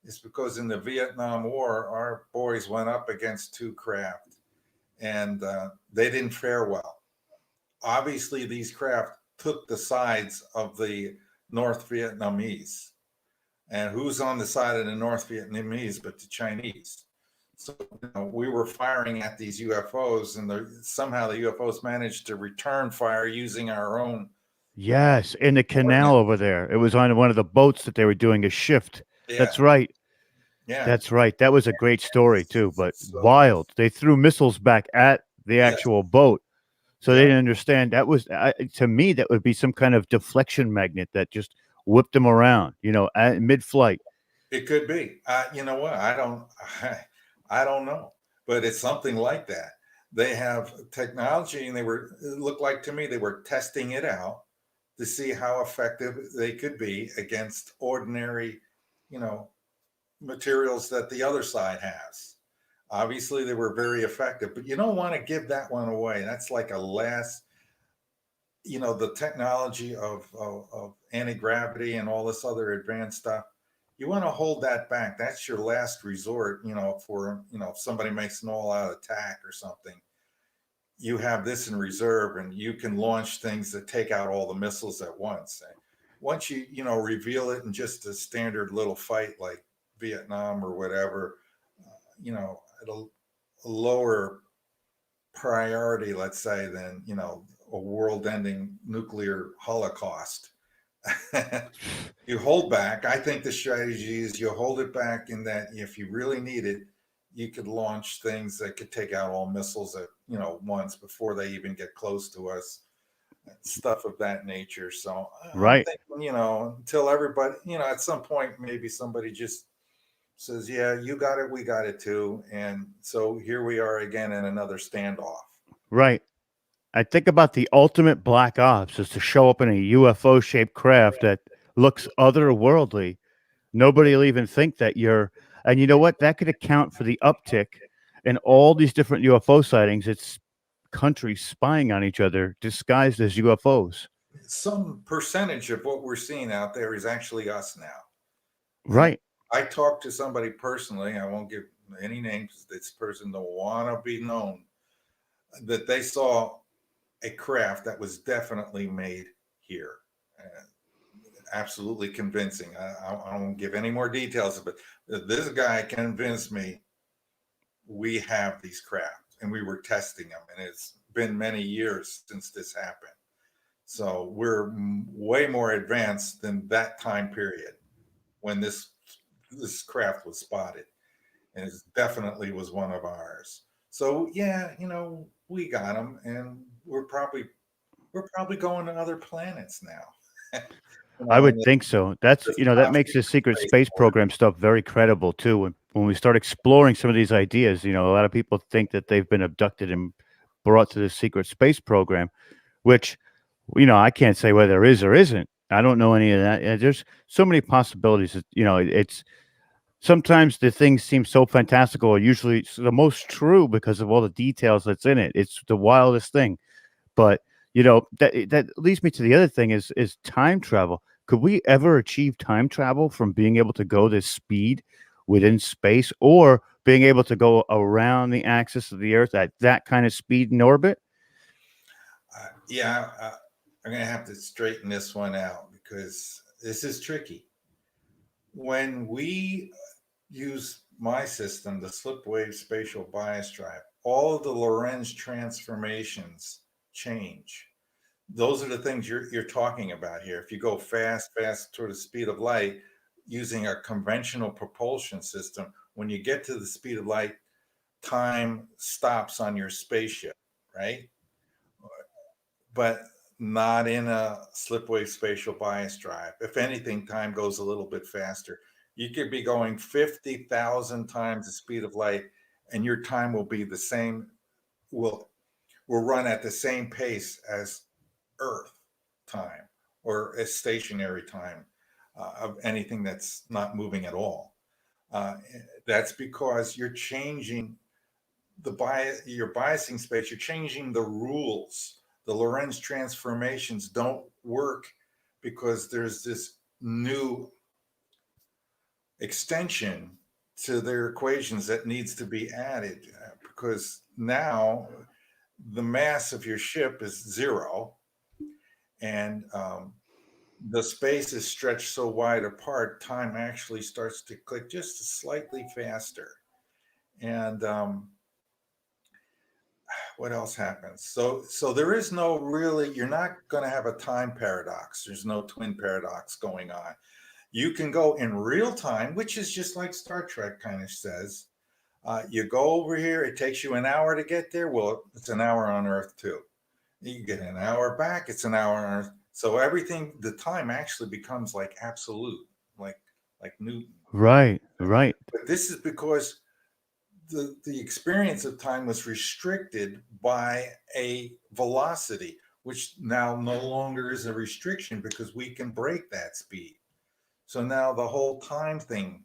is because in the Vietnam War, our boys went up against two craft, and they didn't fare well. Obviously, these craft took the sides of the North Vietnamese. And who's on the side of the North Vietnamese but the Chinese? So we were firing at these UFOs, and somehow the UFOs managed to return fire using our own. Yes, in the canal over there. It was on one of the boats that they were doing a shift. Yeah. That's right. Yeah, that's right. That was a great story too, but wild. They threw missiles back at the actual boat. So they didn't understand. That was, to me, that would be some kind of deflection magnet that just whipped them around, at mid-flight. It could be. You know what? I don't know, but it's something like that. They have technology, and it looked like to me they were testing it out to see how effective they could be against ordinary, materials that the other side has. Obviously, they were very effective, but you don't want to give that one away. That's like a last, the technology of anti-gravity and all this other advanced stuff. You want to hold that back. That's your last resort, for, if somebody makes an all-out attack or something. You have this in reserve, and you can launch things that take out all the missiles at once. And once you, reveal it in just a standard little fight like Vietnam or whatever, at a lower priority, let's say, than, a world-ending nuclear holocaust. You hold back. I think the strategy is you hold it back in that if you really need it, you could launch things that could take out all missiles at, once before they even get close to us, stuff of that nature. So right. I think, until everybody, at some point, maybe somebody just says, yeah, you got it, we got it too. And so here we are again in another standoff. Right. I think about the ultimate black ops is to show up in a UFO shaped craft that looks otherworldly. Nobody will even think that you're, and you know what? That could account for the uptick And all these different UFO sightings, it's countries spying on each other disguised as UFOs. Some percentage of what we're seeing out there is actually us now. Right. I talked to somebody personally, I won't give any names, this person don't want to be known, that they saw a craft that was definitely made here. Absolutely convincing. I won't give any more details, but this guy convinced me we have these crafts and we were testing them, and it's been many years since this happened. So we're way more advanced than that time period when this craft was spotted, and it definitely was one of ours. So yeah, we got them, and we're probably going to other planets now. I would And think so. That's, this that top makes the secret space space force. program stuff very credible too. When we start exploring some of these ideas, a lot of people think that they've been abducted and brought to the secret space program, which, I can't say whether there is or isn't. I don't know any of that. There's so many possibilities. It's sometimes the things seem so fantastical, usually it's the most true because of all the details that's in it. It's the wildest thing. But that leads me to the other thing is time travel. Could we ever achieve time travel from being able to go this speed within space, or being able to go around the axis of the Earth at that kind of speed in orbit? Yeah, I'm going to have to straighten this one out because this is tricky. When we use my system, the slip wave spatial bias drive, all of the Lorentz transformations change. Those are the things you're talking about here. If you go fast toward the speed of light using a conventional propulsion system, when you get to the speed of light, time stops on your spaceship, right? But not in a slipwave spatial bias drive. If anything, time goes a little bit faster. You could be going 50,000 times the speed of light, and your time will be the same, will run at the same pace as Earth time, or a stationary time of anything that's not moving at all. That's because you're changing your biasing space, you're changing the rules. The Lorentz transformations don't work because there's this new extension to their equations that needs to be added, because now the mass of your ship is zero, and the space is stretched so wide apart, time actually starts to click just slightly faster. And what else happens? So there is no really, you're not going to have a time paradox. There's no twin paradox going on. You can go in real time, which is just like Star Trek kind of says. You go over here, it takes you an hour to get there. Well, it's an hour on Earth too. You get an hour back, it's an hour on Earth. So everything, the time actually becomes like absolute, like Newton. Right. But this is because the experience of time was restricted by a velocity, which now no longer is a restriction because we can break that speed. So now the whole time thing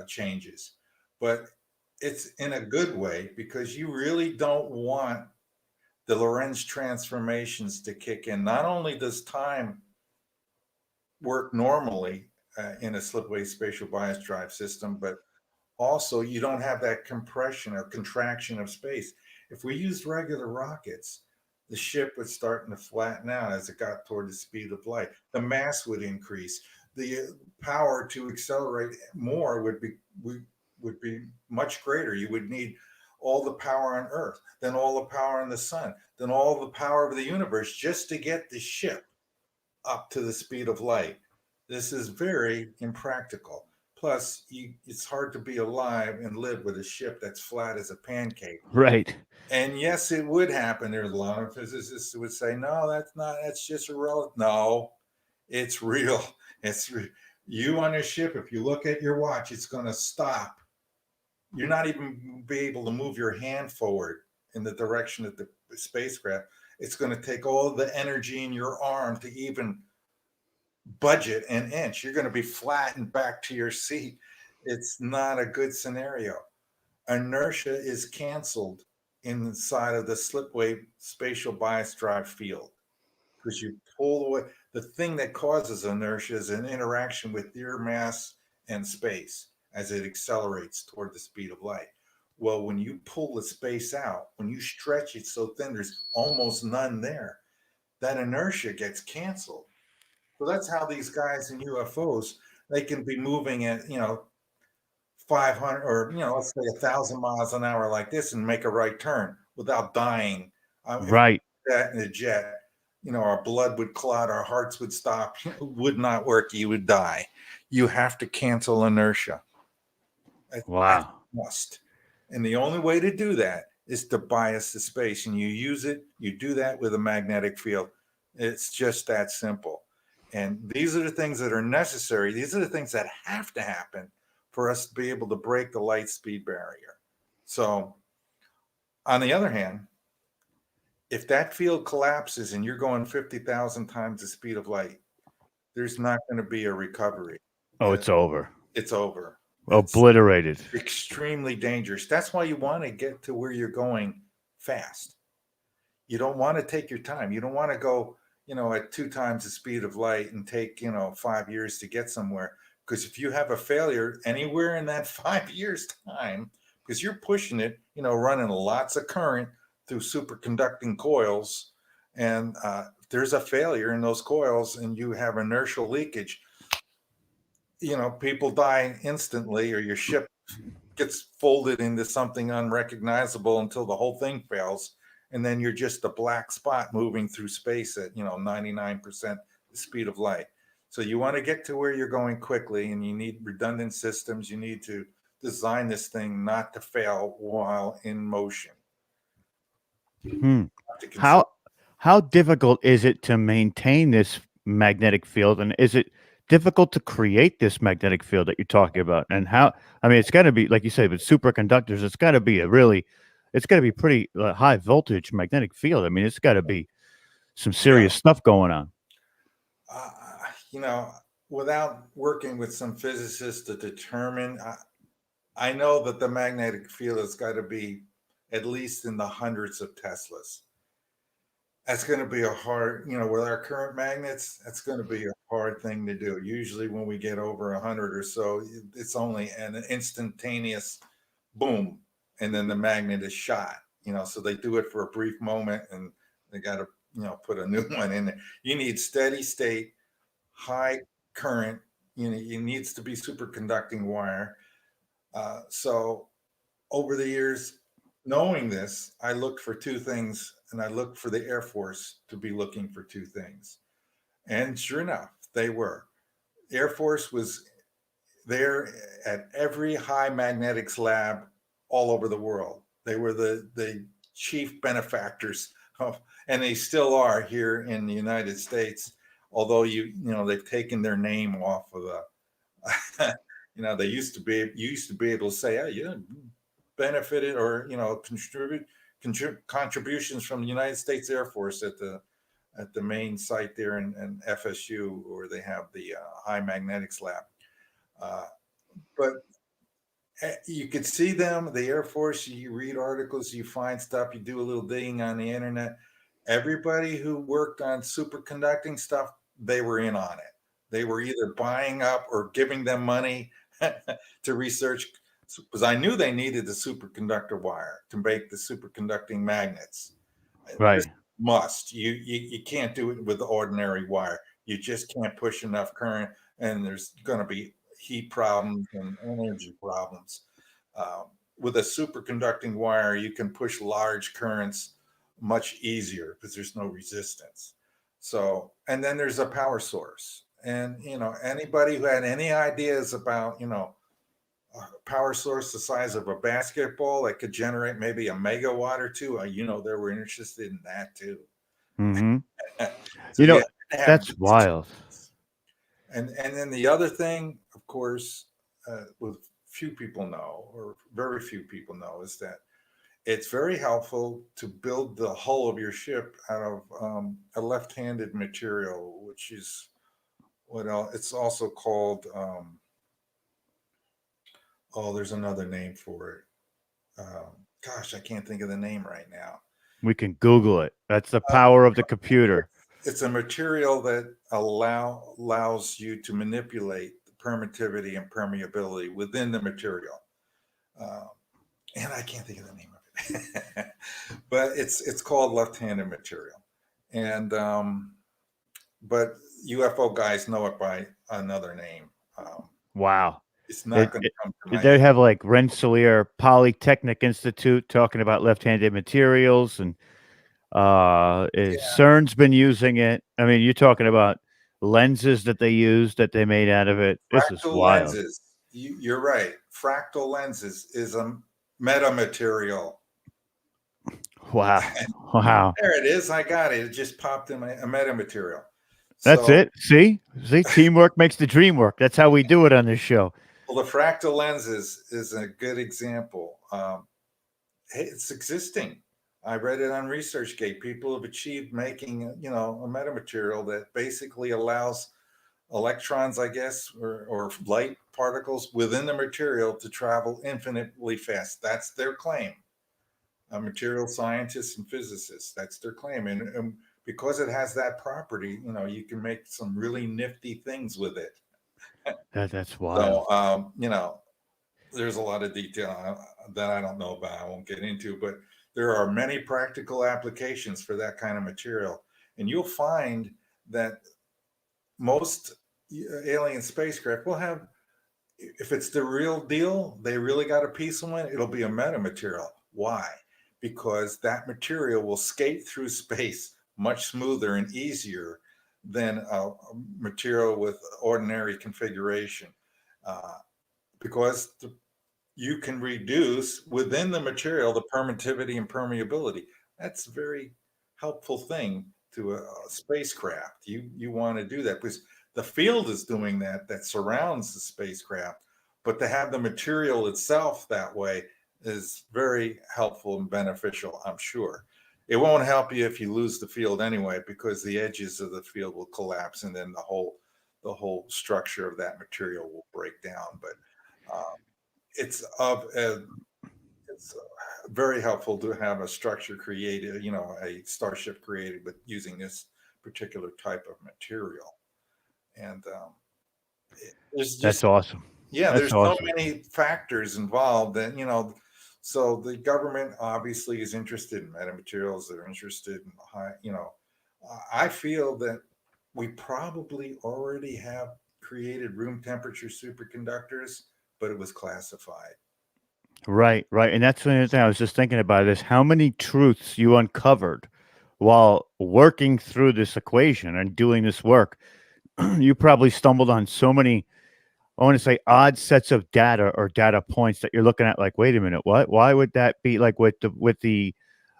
changes, but it's in a good way because you really don't want the Lorentz transformations to kick in. Not only does time work normally in a slipwave spatial bias drive system, but also you don't have that compression or contraction of space. If we used regular rockets, the ship would start to flatten out as it got toward the speed of light. The mass would increase. The power to accelerate more would be much greater. You would need all the power on Earth, then all the power on the sun, then all the power of the universe just to get the ship up to the speed of light. This is very impractical. Plus, it's hard to be alive and live with a ship that's flat as a pancake. Right. And yes, it would happen. There's a lot of physicists who would say, no, that's just irrelevant. No, it's real. You on a ship, if you look at your watch, it's going to stop. You're not even be able to move your hand forward in the direction of the spacecraft. It's going to take all the energy in your arm to even budget an inch. You're going to be flattened back to your seat. It's not a good scenario. inertia is canceled inside of the slipwave spatial bias drive field because you pull away. The thing that causes inertia is an interaction with your mass and space as it accelerates toward the speed of light. Well, when you pull the space out, when you stretch it so thin, there's almost none there. That inertia gets canceled. So that's how these guys in UFOs, they can be moving at, 500 or, let's say 1,000 miles an hour like this and make a right turn without dying. If Right. that in a jet, our blood would clot, our hearts would stop, it would not work. You would die. You have to cancel inertia. That's a must. And the only way to do that is to bias the space. And you do that with a magnetic field. It's just that simple. And these are the things that are necessary. These are the things that have to happen for us to be able to break the light speed barrier. So, on the other hand, if that field collapses and you're going 50,000 times the speed of light, there's not going to be a recovery. Oh, it's over. It's over. Obliterated. It's extremely dangerous. That's why you want to get to where you're going fast. You don't want to take your time. You don't want to go, at 2 times the speed of light and take, 5 years to get somewhere. Because if you have a failure anywhere in that 5 years time, because you're pushing it, running lots of current through superconducting coils, and there's a failure in those coils and you have inertial leakage, people die instantly, or your ship gets folded into something unrecognizable until the whole thing fails. And then you're just a black spot moving through space at, 99% the speed of light. So you want to get to where you're going quickly, and you need redundant systems. You need to design this thing not to fail while in motion. How difficult is it to maintain this magnetic field, and is it difficult to create this magnetic field that you're talking about? And it's got to be, like you said, with superconductors, it's got to be pretty high voltage magnetic field. I mean, it's got to be some serious stuff going on. Without working with some physicists to determine, I know that the magnetic field has got to be at least in the hundreds of Teslas. That's going to be a hard, with our current magnets, that's going to be a hard thing to do. Usually when we get over 100 or so, it's only an instantaneous boom, and then the magnet is shot, so they do it for a brief moment and they got to, put a new one in there. You need steady state, high current, it needs to be superconducting wire. So over the years, knowing this, I looked for 2 things, and I looked for the Air Force to be looking for 2 things. And sure enough, they were. Air Force was there at every high magnetics lab all over the world. They were the chief benefactors of, and they still are here in the United States, although they've taken their name off of the they used to be able to say, oh, yeah, benefited or contributions from the United States Air Force at the main site there in FSU, where they have the high magnetics lab. But you could see them, the Air Force. You read articles, you find stuff, you do a little digging on the internet. Everybody who worked on superconducting stuff, they were in on it. They were either buying up or giving them money to research, because I knew they needed the superconductor wire to make the superconducting magnets. Right. This must. You can't do it with the ordinary wire. You just can't push enough current, and there's going to be heat problems and energy problems. With a superconducting wire, you can push large currents much easier because there's no resistance. So, and then there's a power source. And, anybody who had any ideas about, a power source the size of a basketball that could generate maybe a megawatt or 2, they were interested in that too. Mm-hmm. So that's wild. And then the other thing, of course, with few people know, or very few people know, is that it's very helpful to build the hull of your ship out of a left-handed material, which is it's also called, there's another name for it. Gosh, I can't think of the name right now. We can Google it. That's the power of the computer. It's a material that allows you to manipulate the permittivity and permeability within the material. And I can't think of the name of it, but it's called left-handed material. And but UFO guys know it by another name. Wow. It's not going to come to my They head. have like Rensselaer Polytechnic Institute talking about left-handed materials, and CERN's been using it. I mean, you're talking about lenses that they made out of it. This is Fractal wild. lenses. You're right. Fractal lenses is a metamaterial. Wow. Wow. There it is. I got it. It just popped in a metamaterial. That's So, it. See, teamwork makes the dream work. That's how we do it on this show. well, the fractal lenses is a good example. Hey, it's existing. I read it on ResearchGate. People have achieved making, a metamaterial that basically allows electrons, I guess, or light particles within the material to travel infinitely fast. That's their claim. Material scientists and physicists, that's their claim. And because it has that property, you can make some really nifty things with it. That's wild. So, there's a lot of detail that I don't know about. I won't get into, but there are many practical applications for that kind of material. And you'll find that most alien spacecraft will have, if it's the real deal, they really got a piece of one, it'll be a metamaterial. Why? Because that material will skate through space much smoother and easier than a material with ordinary configuration. Because you can reduce within the material the permittivity and permeability. That's a very helpful thing to a spacecraft. You want to do that because the field is doing that surrounds the spacecraft, but to have the material itself that way is very helpful and beneficial, I'm sure. It won't help you if you lose the field anyway, because the edges of the field will collapse and then the whole structure of that material will break down. But it's very helpful to have a structure created, a starship created with using this particular type of material. And there's just, That's awesome. yeah, That's there's so awesome. many factors involved that, so the government obviously is interested in metamaterials. They're interested in I feel that we probably already have created room temperature superconductors, but it was classified. Right, right. And that's the thing I was just thinking about is how many truths you uncovered while working through this equation and doing this work. You probably stumbled on so many, I want to say, odd sets of data or data points that you're looking at like, wait a minute, what? Why would that be like with the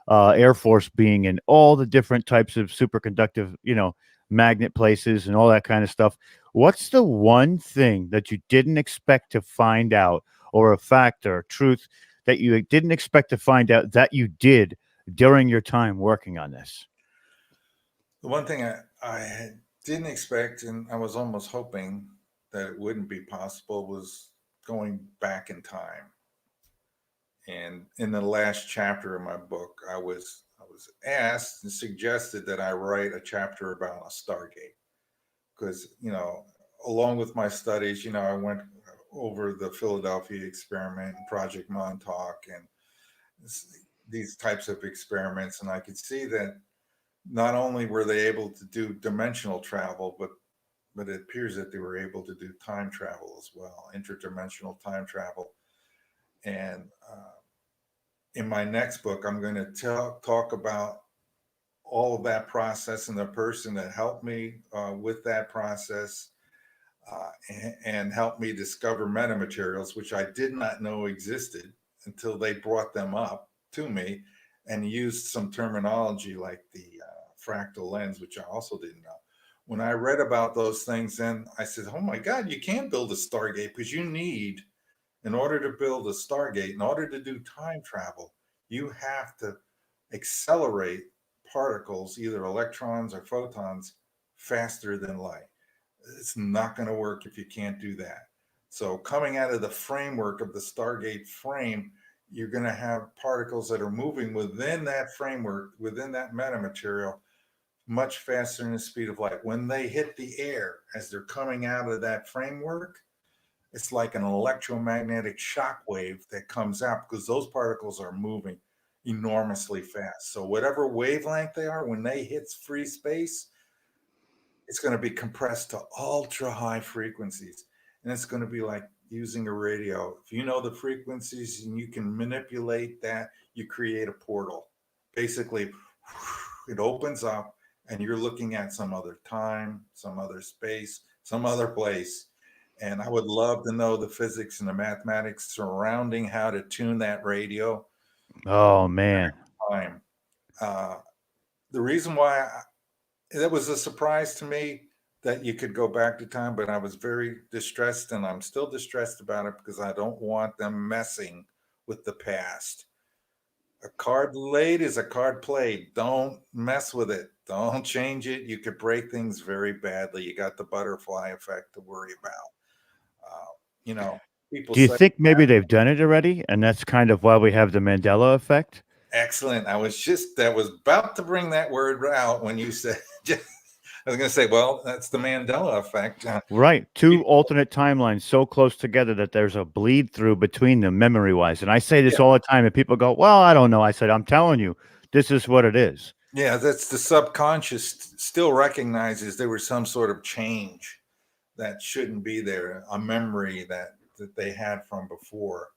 Air Force being in all the different types of superconductive, magnet places and all that kind of stuff? What's the one thing that you didn't expect to find out, or a fact or truth that you didn't expect to find out that you did during your time working on this? The one thing I didn't expect, and I was almost hoping that it wouldn't be possible, was going back in time. And in the last chapter of my book, I was asked and suggested that I write a chapter about a Stargate, because along with my studies, I went over the Philadelphia experiment and Project Montauk and these types of experiments, and I could see that not only were they able to do dimensional travel, but it appears that they were able to do time travel as well, interdimensional time travel. And in my next book, I'm going to talk about all of that process and the person that helped me with that process and helped me discover metamaterials, which I did not know existed until they brought them up to me and used some terminology like the fractal lens, which I also didn't know. When I read about those things, then I said, oh my God, you can't build a Stargate, because you need, in order to build a Stargate, in order to do time travel, you have to accelerate particles, either electrons or photons, faster than light. It's not going to work if you can't do that. So coming out of the framework of the Stargate frame, you're going to have particles that are moving within that framework, within that metamaterial, much faster than the speed of light. When they hit the air as they're coming out of that framework, it's like an electromagnetic shock wave that comes out because those particles are moving enormously fast. So whatever wavelength they are, when they hit free space, it's going to be compressed to ultra high frequencies. And it's going to be like using a radio. If you know the frequencies and you can manipulate that, you create a portal. Basically, it opens up and you're looking at some other time, some other space, some other place. And I would love to know the physics and the mathematics surrounding how to tune that radio. Oh man. Time. The reason why that was a surprise to me that you could go back to time, but I was very distressed, and I'm still distressed about it because I don't want them messing with the past. A card laid is a card played. Don't mess with it. Don't change it. You could break things very badly. You got the butterfly effect to worry about. People Do you say, think maybe they've done it already, and that's kind of why we have the Mandela effect? excellent. I was about to bring that word out when you said, I was going to say, well, that's the Mandela effect. Right. Two alternate timelines so close together that there's a bleed through between them memory wise. And I say this all the time, and people go, well, I don't know. I said, I'm telling you, this is what it is. Yeah, that's the subconscious still recognizes there was some sort of change that shouldn't be there, a memory that they had from before.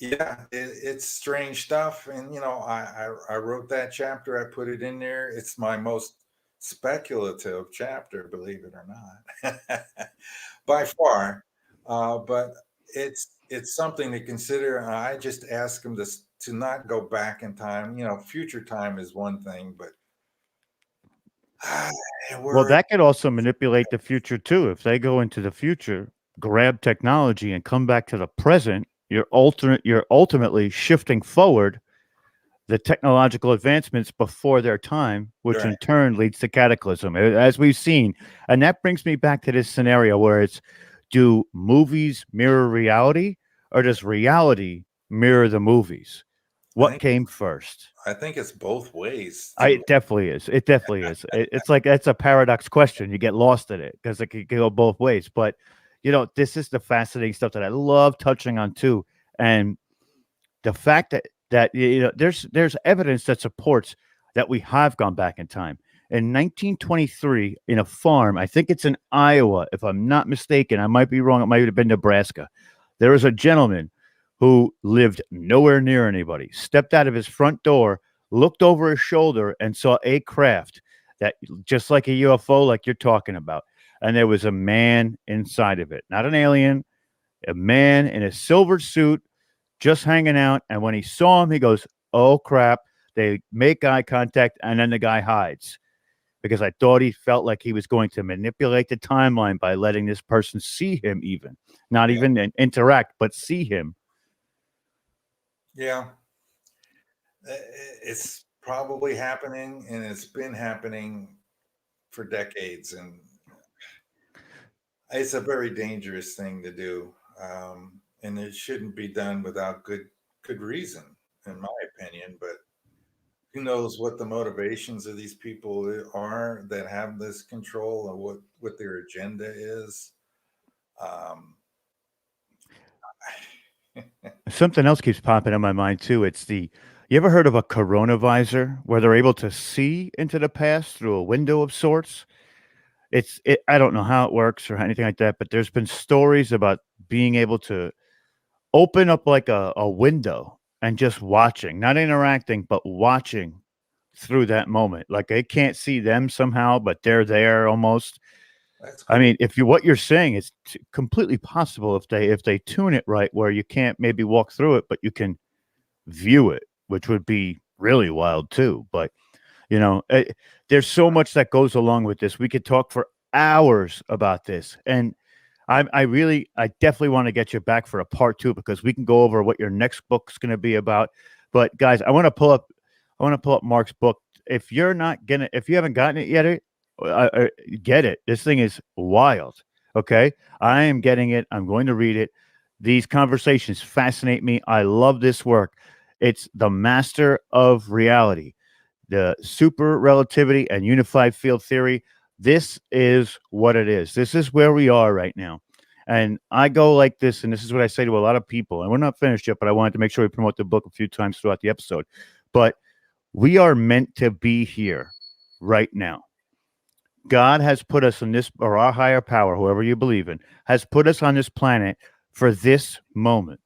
It's strange stuff. And, I wrote that chapter. I put it in there. It's my most speculative chapter, believe it or not, by far. But it's something to consider. I just ask them to not go back in time. Future time is one thing, but well, that could also manipulate the future too. If they go into the future, grab technology, and come back to the present, you're ultimately shifting forward the technological advancements before their time, which in turn leads to cataclysm, as we've seen. And that brings me back to this scenario where it's, do movies mirror reality, or does reality mirror the movies? What came first? I think it's both ways. It definitely is. It definitely is. It's like, it's a paradox question. You get lost in it because it could go both ways. But, this is the fascinating stuff that I love touching on too. And the fact that there's evidence that supports that we have gone back in time. In 1923, in a farm, I think it's in Iowa, if I'm not mistaken, I might be wrong, it might have been Nebraska. There was a gentleman who lived nowhere near anybody, stepped out of his front door, looked over his shoulder, and saw a craft that, just like a UFO, like you're talking about. And there was a man inside of it, not an alien, a man in a silver suit, just hanging out. And when he saw him, he goes, oh crap. They make eye contact, and then the guy hides, because I thought he felt like he was going to manipulate the timeline by letting this person see him, even not even interact, but see him. Yeah, it's probably happening, and it's been happening for decades, and it's a very dangerous thing to do, and it shouldn't be done without good reason, in my opinion. But who knows what the motivations of these people are that have this control, or what their agenda is. Something else keeps popping in my mind too. It's you ever heard of a coronavisor, where they're able to see into the past through a window of sorts? I don't know how it works or anything like that, but there's been stories about being able to open up like a window and just watching, not interacting, but watching through that moment. Like they can't see them somehow, but they're there almost. I mean, what you're saying is completely possible if they tune it right, where you can't maybe walk through it, but you can view it, which would be really wild too. But there's so much that goes along with this. We could talk for hours about this, and I definitely want to get you back for a part 2, because we can go over what your next book's going to be about. But guys, I want to pull up Mark's book. If you haven't gotten it yet, get it. This thing is wild. Okay, I am getting it. I'm going to read it. These conversations fascinate me. I love this work. It's the master of reality, the super relativity and unified field theory. This is what it is. This is where we are right now. And I go like this, and this is what I say to a lot of people. And we're not finished yet, but I wanted to make sure we promote the book a few times throughout the episode. But we are meant to be here right now. God has put us in this, or our higher power, whoever you believe in, has put us on this planet for this moment.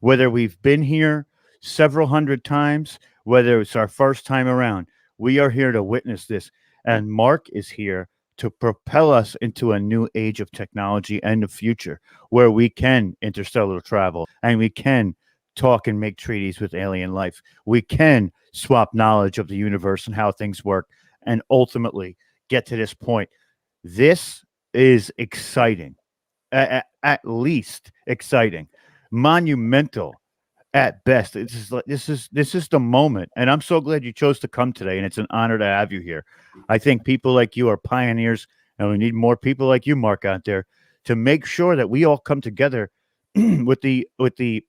Whether we've been here several hundred times, whether it's our first time around, we are here to witness this. And Mark is here to propel us into a new age of technology and the future where we can interstellar travel and we can talk and make treaties with alien life. We can swap knowledge of the universe and how things work and ultimately get to this point. This is exciting, at least exciting, monumental at best. This is the moment, and I'm so glad you chose to come today, and it's an honor to have you here. I think people like you are pioneers, and we need more people like you, Mark, out there to make sure that we all come together with the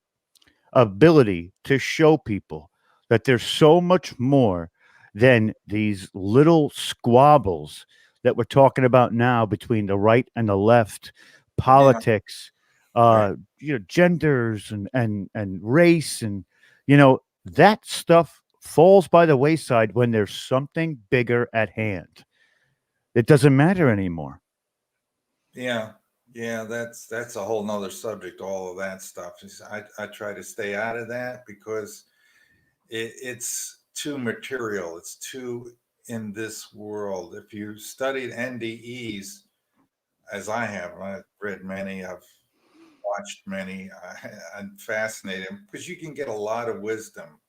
ability to show people that there's so much more than these little squabbles that we're talking about now between the right and the left, politics, Right. genders and race, and that stuff falls by the wayside when there's something bigger at hand. It doesn't matter anymore. Yeah. Yeah, that's a whole nother subject, all of that stuff. I try to stay out of that because it's too material. It's too in this world. If you studied NDEs, as I have, I've read many, I've watched many, I'm fascinated because you can get a lot of wisdom,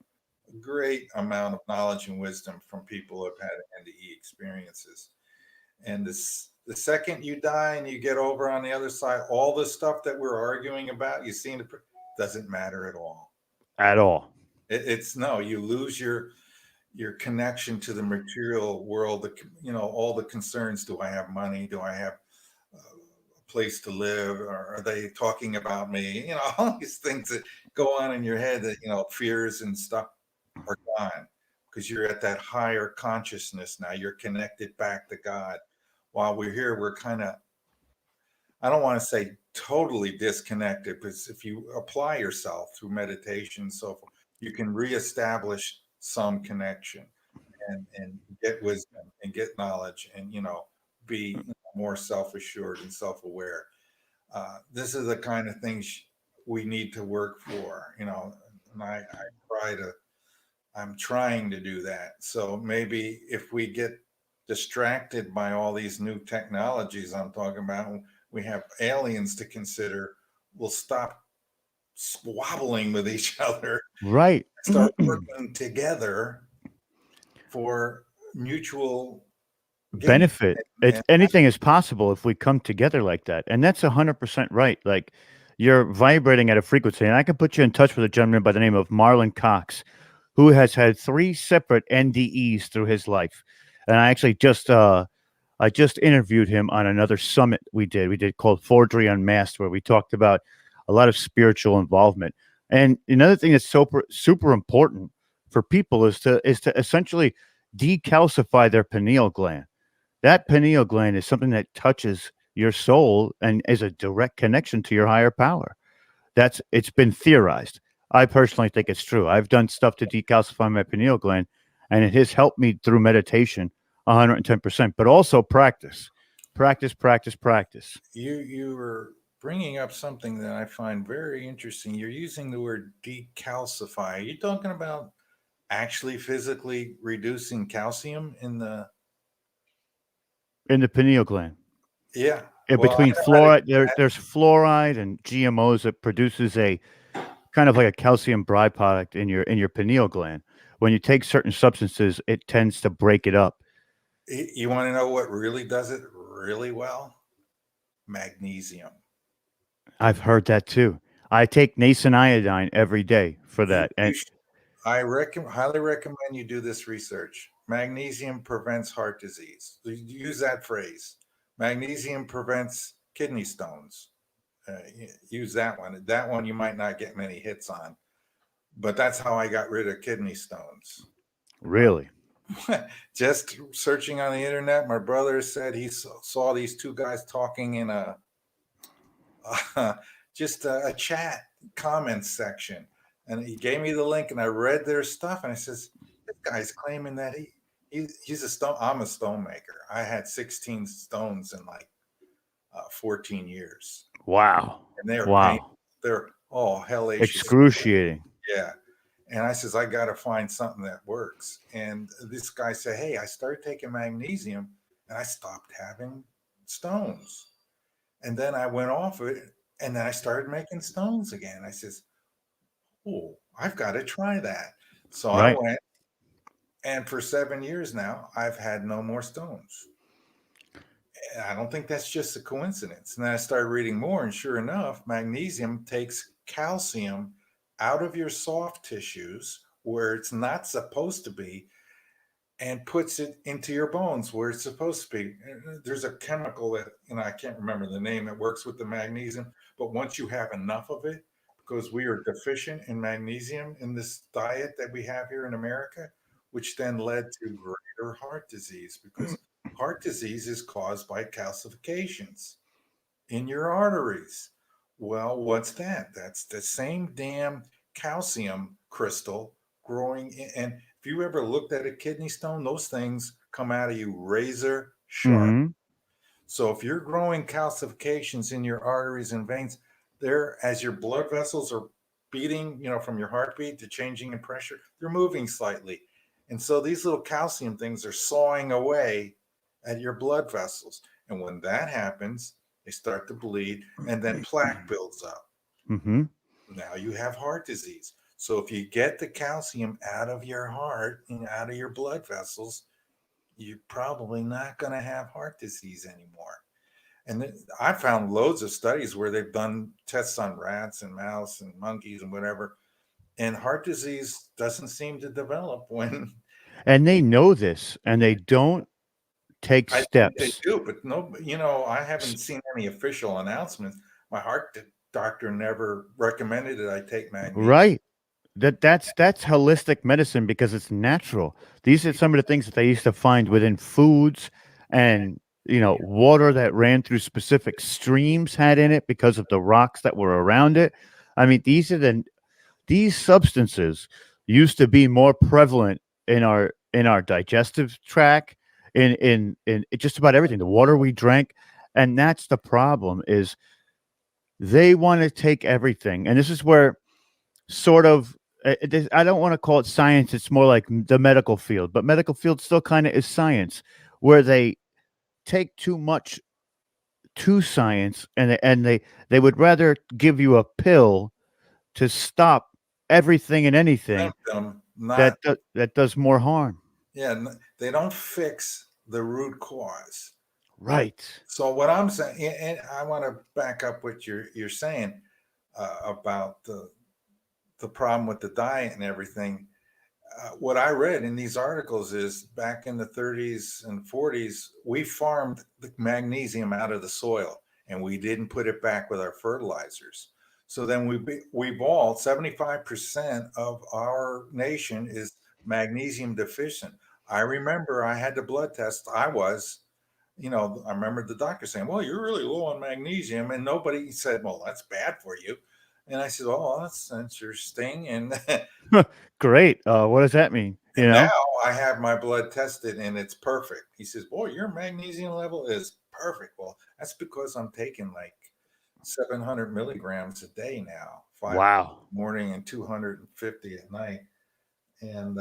a great amount of knowledge and wisdom from people who have had NDE experiences. And the second you die and you get over on the other side, all the stuff that we're arguing about, you see, doesn't matter at all. At all. It's no, you lose your connection to the material world. All the concerns. Do I have money? Do I have a place to live? Or are they talking about me? All these things that go on in your head that fears and stuff are gone because you're at that higher consciousness now. You're connected back to God. While we're here, we're kind of, I don't want to say totally disconnected, because if you apply yourself through meditation and so forth, you can reestablish some connection and get wisdom and get knowledge and, be more self-assured and self-aware. This is the kind of things we need to work for, and I'm trying to do that. So maybe if we get distracted by all these new technologies I'm talking about, we have aliens to consider, we'll stop squabbling with each other, Right. start working together for mutual gain. Benefit. It's anything is possible if we come together like that. And that's 100% right. Like, you're vibrating at a frequency, and I can put you in touch with a gentleman by the name of Marlon Cox, who has had 3 separate NDEs through his life. And I actually just interviewed him on another summit we did called Forgery Unmasked, where we talked about a lot of spiritual involvement. And another thing that's super important for people is to essentially decalcify their pineal gland. That pineal gland is something that touches your soul and is a direct connection to your higher power. It's been theorized. I personally think it's true. I've done stuff to decalcify my pineal gland, and it has helped me through meditation 110%, but also practice. You were bringing up something that I find very interesting. You're using the word decalcify. Are you talking about actually physically reducing calcium in the pineal gland. Yeah. Between fluoride, there's fluoride and GMOs that produces a kind of like a calcium byproduct in your pineal gland. When you take certain substances, it tends to break it up. You want to know what really does it really well? Magnesium. I've heard that too. I take nascent iodine every day for that. I highly recommend you do this research. Magnesium prevents heart disease. Use that phrase. Magnesium prevents kidney stones. use that one. That one you might not get many hits on, but that's how I got rid of kidney stones. Really? Just searching on the internet, my brother said he saw these two guys talking in a just a chat comments section, and he gave me the link, and I read their stuff, and I says, "This guy's claiming that he's a stone. I'm a stone maker. I had 16 stones in like 14 years, Wow. and they're Wow. they're all hellacious, Excruciating. yeah." And I says, I got to find something that works. And this guy said, hey, I started taking magnesium and I stopped having stones. And then I went off it and then I started making stones again. I says, oh, I've got to try that. So Right. I went, and for 7 years now, I've had no more stones. And I don't think that's just a coincidence. And then I started reading more, and sure enough, magnesium takes calcium out of your soft tissues where it's not supposed to be and puts it into your bones where it's supposed to be. There's a chemical that, I can't remember the name, that works with the magnesium, but once you have enough of it, because we are deficient in magnesium in this diet that we have here in America, which then led to greater heart disease, because heart disease is caused by calcifications in your arteries. Well, what's that? That's the same damn calcium crystal growing in. And if you ever looked at a kidney stone, those things come out of you razor sharp. Mm-hmm. So if you're growing calcifications in your arteries and veins, there, as your blood vessels are beating, from your heartbeat to changing in pressure, they're moving slightly. And so these little calcium things are sawing away at your blood vessels. And when that happens, they start to bleed, and then plaque builds up. Mm-hmm. Now you have heart disease. So if you get the calcium out of your heart and out of your blood vessels, you're probably not going to have heart disease anymore. And I found loads of studies where they've done tests on rats and mouse and monkeys and whatever, and heart disease doesn't seem to develop when. And they know this, and they don't take I steps. think they do, but no, I haven't seen any official announcements. My heart doctor never recommended that I take magnesium. Right. That's holistic medicine because it's natural. These are some of the things that they used to find within foods, and water that ran through specific streams had in it because of the rocks that were around it. I mean, these substances used to be more prevalent in our digestive tract, in just about everything, the water we drank. And that's the problem, is they want to take everything. And this is where sort of, I don't want to call it science. It's more like the medical field, but medical field still kind of is science, where they take too much to science, and they would rather give you a pill to stop everything and anything that does more harm. Yeah, they don't fix the root cause. Right. So what I'm saying, and I want to back up what you're saying about the problem with the diet and everything. What I read in these articles is back in the 30s and 40s, we farmed the magnesium out of the soil and we didn't put it back with our fertilizers. So then we've all, 75% of our nation is magnesium deficient. I remember I had the blood test. I remember the doctor saying, well, you're really low on magnesium. And nobody said, well, that's bad for you. And I said, oh, that's interesting. And great. What does that mean? Now I have my blood tested and it's perfect. He says, boy, your magnesium level is perfect. Well, that's because I'm taking like 700 milligrams a day now. 5 wow. in the morning and 250 at night. And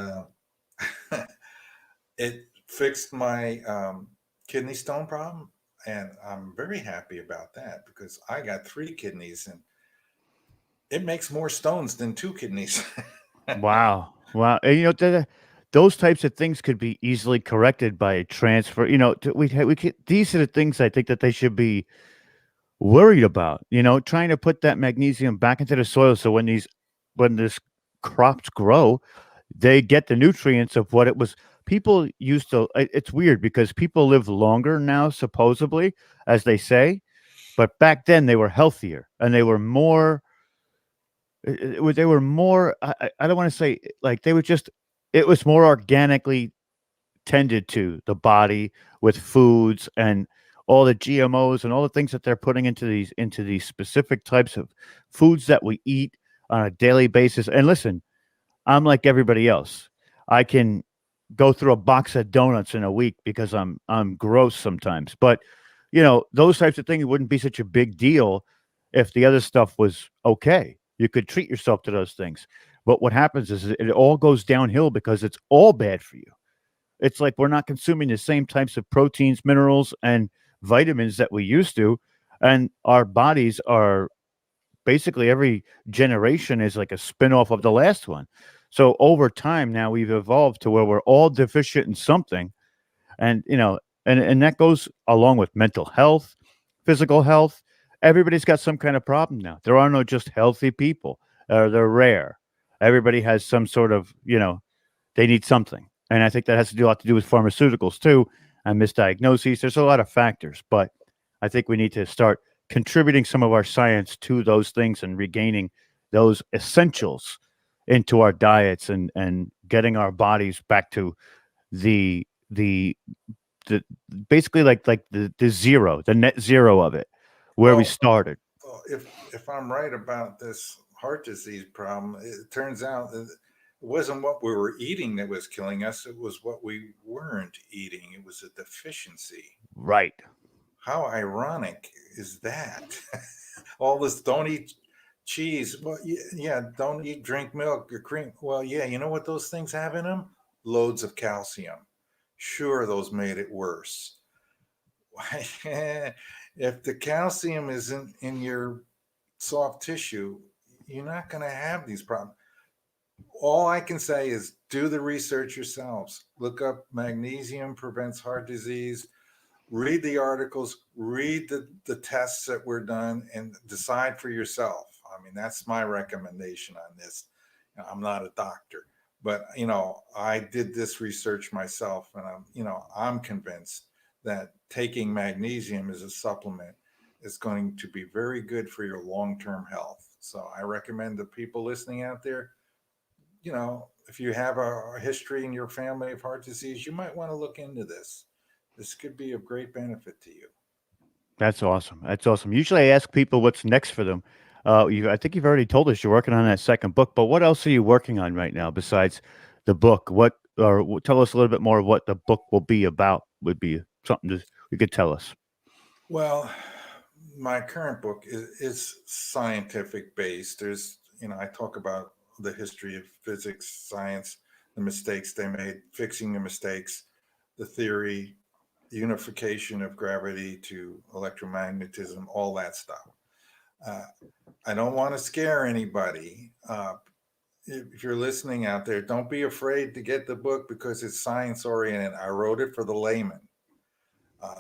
it fixed my kidney stone problem. And I'm very happy about that because I got 3 kidneys and it makes more stones than 2 kidneys. Wow. And those types of things could be easily corrected by a transfer. These are the things I think that they should be worried about, trying to put that magnesium back into the soil. So when this crops grow, they get the nutrients of what it was. People used to, it's weird because people live longer now, supposedly, as they say, But back then they were healthier and they were more. They were more. I don't want to say like they were just. It was more organically tended to the body with foods and all the GMOs and all the things that they're putting into these specific types of foods that we eat on a daily basis. And listen, I'm like everybody else. I can go through a box of donuts in a week because I'm gross sometimes. But those types of things wouldn't be such a big deal if the other stuff was okay. You could treat yourself to those things. But what happens is it all goes downhill because it's all bad for you. It's like we're not consuming the same types of proteins, minerals, and vitamins that we used to. And our bodies are basically every generation is like a spin-off of the last one. So over time now we've evolved to where we're all deficient in something. And and that goes along with mental health, physical health. Everybody's got some kind of problem now. There are no just healthy people. They're rare. Everybody has some sort of, they need something. And I think that has to do a lot to do with pharmaceuticals too and misdiagnoses. There's a lot of factors, but I think we need to start contributing some of our science to those things and regaining those essentials into our diets and getting our bodies back to the the the basically like the zero, the net zero of it, where we Well, started. if I'm right about this heart disease problem, it turns out that it wasn't what we were eating that was killing us. It was what we weren't eating. It was a deficiency. Right. How ironic is that? All this don't eat cheese. Well, yeah, don't eat, drink milk or cream. Well, yeah, you know what those things have in them? Loads of calcium. Sure, those made it worse. If the calcium isn't in your soft tissue, you're not going to have these problems. All I can say is do the research yourselves. Look up magnesium prevents heart disease. Read the articles, read the tests that were done, and decide for yourself. I mean, that's my recommendation on this. I'm not a doctor, but I did this research myself, and I'm convinced that taking magnesium as a supplement is going to be very good for your long-term health. So I recommend the people listening out there, if you have a history in your family of heart disease, you might want to look into this. This could be of great benefit to you. That's awesome. That's awesome. Usually I ask people what's next for them. I think you've already told us you're working on that second book, but what else are you working on right now besides the book? Tell us a little bit more of what the book will be about. Would be something you could tell us. Well, my current book is scientific based. I talk about the history of physics, science, the mistakes they made, fixing the mistakes, the theory, the unification of gravity to electromagnetism, all that stuff. I don't want to scare anybody. If you're listening out there, don't be afraid to get the book because it's science oriented. I wrote it for the layman.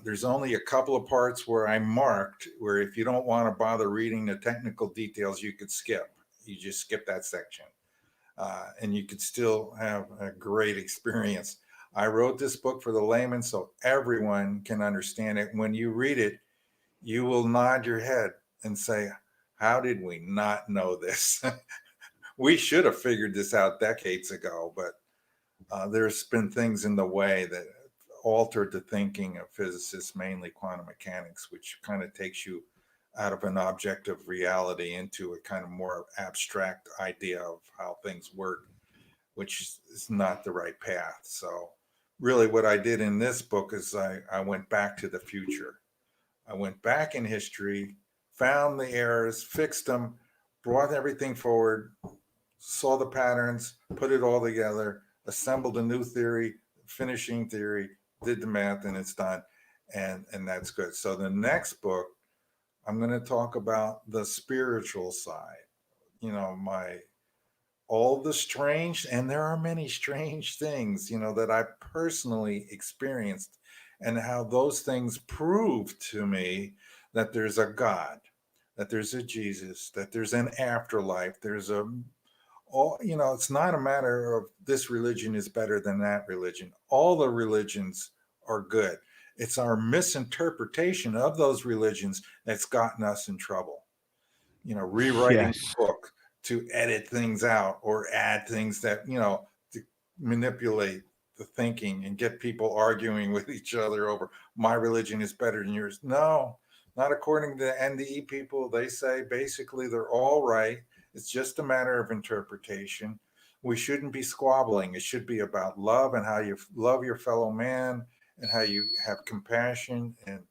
There's only a couple of parts where I marked where if you don't want to bother reading the technical details, you could skip. You just skip that section. And you could still have a great experience. I wrote this book for the layman so everyone can understand it. When you read it, you will nod your head and say, how did we not know this? We should have figured this out decades ago, but there's been things in the way that altered the thinking of physicists, mainly quantum mechanics, which kind of takes you out of an objective reality into a kind of more abstract idea of how things work, which is not the right path. So really what I did in this book is I went back to the future. I went back in history, found the errors, fixed them, brought everything forward, saw the patterns, put it all together, assembled a new theory, finishing theory, did the math, and it's done. And that's good. So the next book, I'm going to talk about the spiritual side, all the strange, and there are many strange things, that I personally experienced, and how those things prove to me that there's a God, that there's a Jesus, that there's an afterlife, it's not a matter of this religion is better than that religion. All the religions are good. It's our misinterpretation of those religions that's gotten us in trouble. Rewriting Yes. the book to edit things out or add things that, to manipulate the thinking and get people arguing with each other over my religion is better than yours. No, not according to the NDE people. They say basically they're all right. It's just a matter of interpretation. We shouldn't be squabbling. It should be about love and how you love your fellow man and how you have compassion and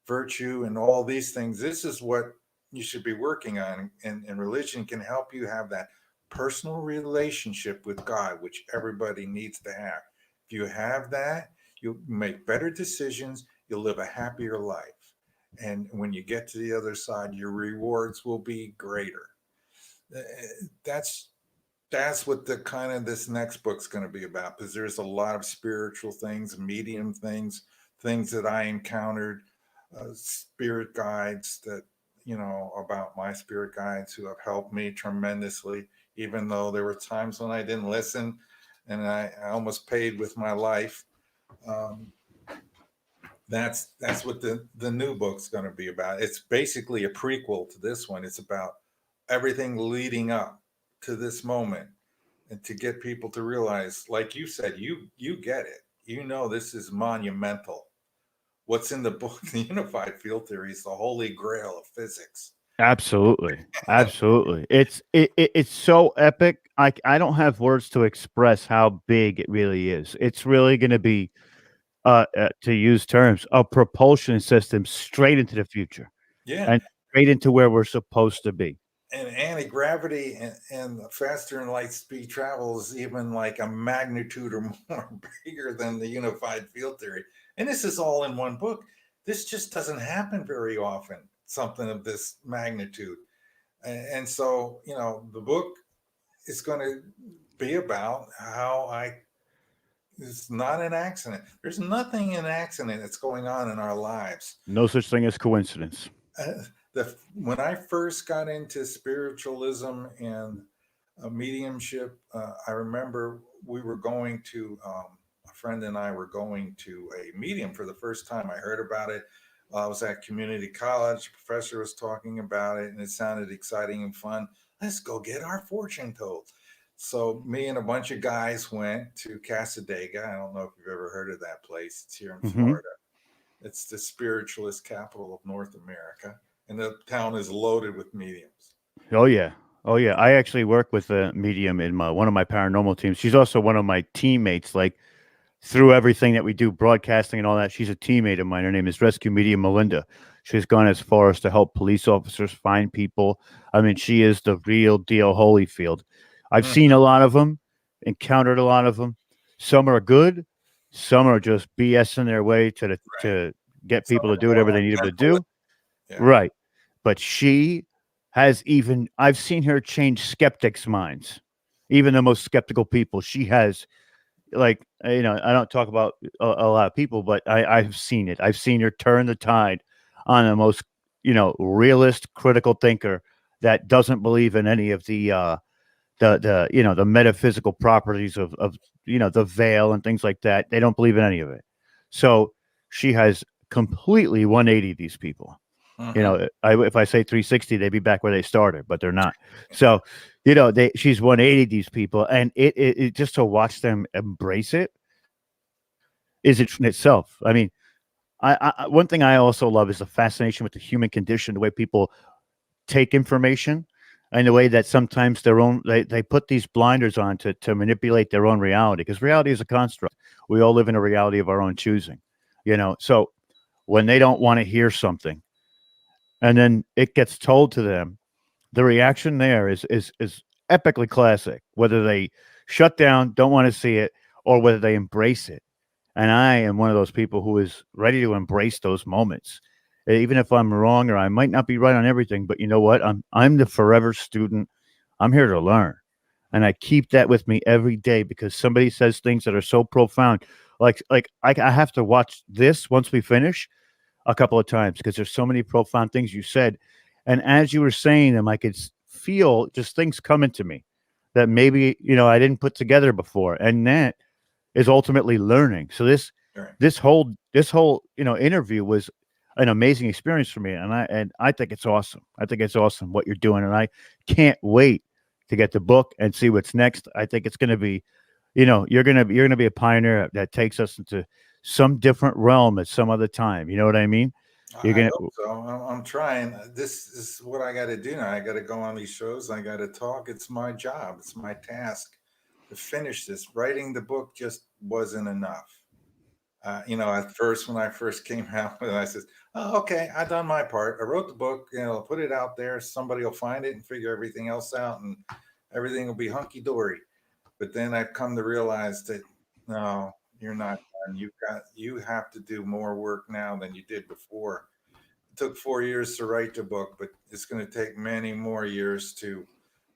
virtue and all these things. This is what you should be working on. And religion can help you have that personal relationship with God, which everybody needs to have. If you have that, you'll make better decisions. You'll live a happier life. And when you get to the other side, your rewards will be greater. That's what the kind of this next book's going to be about, because there's a lot of spiritual things, medium things that I encountered, spirit guides that, about my spirit guides who have helped me tremendously, even though there were times when I didn't listen and I almost paid with my life. That's what the new book's going to be about. It's basically a prequel to this one. It's about everything leading up to this moment, and to get people to realize, like you said, you get it. This is monumental. What's in the book, the unified field theory, is the holy grail of physics. Absolutely. It's so epic. I don't have words to express how big it really is. It's really going to be, to use terms, a propulsion system straight into the future. Yeah. And straight into where we're supposed to be. And anti-gravity and faster than light speed travel is even like a magnitude or more bigger than the unified field theory. And this is all in one book. This just doesn't happen very often, something of this magnitude. And so, the book is going to be about how it's not an accident. There's nothing an accident that's going on in our lives. No such thing as coincidence. When I first got into spiritualism and mediumship, I remember we were going to, a friend and I were going to a medium for the first time. I heard about it while I was at community college. The professor was talking about it and it sounded exciting and fun. Let's go get our fortune told. So me and a bunch of guys went to Casadega. I don't know if you've ever heard of that place. It's here in Florida. It's the spiritualist capital of North America. And the town is loaded with mediums. Oh yeah. I actually work with a medium in one of my paranormal teams. She's also one of my teammates. Like, through everything that we do, broadcasting and all that, she's a teammate of mine. Her name is Rescue Medium Melinda. She's gone as far as to help police officers find people. I mean, she is the real deal Holyfield. I've seen a lot of them, encountered a lot of them. Some are good. Some are just BSing their way to get people to do whatever they need them to do. Yeah. Right. But she has I've seen her change skeptics' minds, even the most skeptical people. She has, like, I don't talk about a lot of people, but I've seen it. I've seen her turn the tide on the most, realist, critical thinker that doesn't believe in any of the metaphysical properties of the veil and things like that. They don't believe in any of it. So she has completely 180 these people. If I say 360, they'd be back where they started, but they're not. So, she's 180 these people, and it just to watch them embrace it is it in itself. I mean, I one thing I also love is the fascination with the human condition, the way people take information, and the way that sometimes they put these blinders on to manipulate their own reality, because reality is a construct. We all live in a reality of our own choosing, So when they don't want to hear something, and then it gets told to them, the reaction there is epically classic, whether they shut down, don't want to see it, or whether they embrace it. And I am one of those people who is ready to embrace those moments, even if I'm wrong or I might not be right on everything. But you know what? I'm the forever student. I'm here to learn, and I keep that with me every day, because somebody says things that are so profound. Like I have to watch this once we finish a couple of times, because there's so many profound things you said. And as you were saying them, I could feel just things coming to me that maybe, I didn't put together before. And that is ultimately learning. So this Right. this whole interview was an amazing experience for me, and I think it's awesome. I think it's awesome what you're doing, and I can't wait to get the book and see what's next. I think it's going to be, you're gonna be a pioneer that takes us into some different realm at some other time. You know what I mean? You're I gonna. hope so. I'm trying. This is what I got to do now. I got to go on these shows. I got to talk. It's my job. It's my task to finish this. Writing the book just wasn't enough. At first, when I first came out with it, I said, "Oh, okay, I done my part. I wrote the book. Put it out there. Somebody will find it and figure everything else out, and everything will be hunky dory." But then I've come to realize that no, you're not done. You have to do more work now than you did before. It took 4 years to write the book, but it's going to take many more years to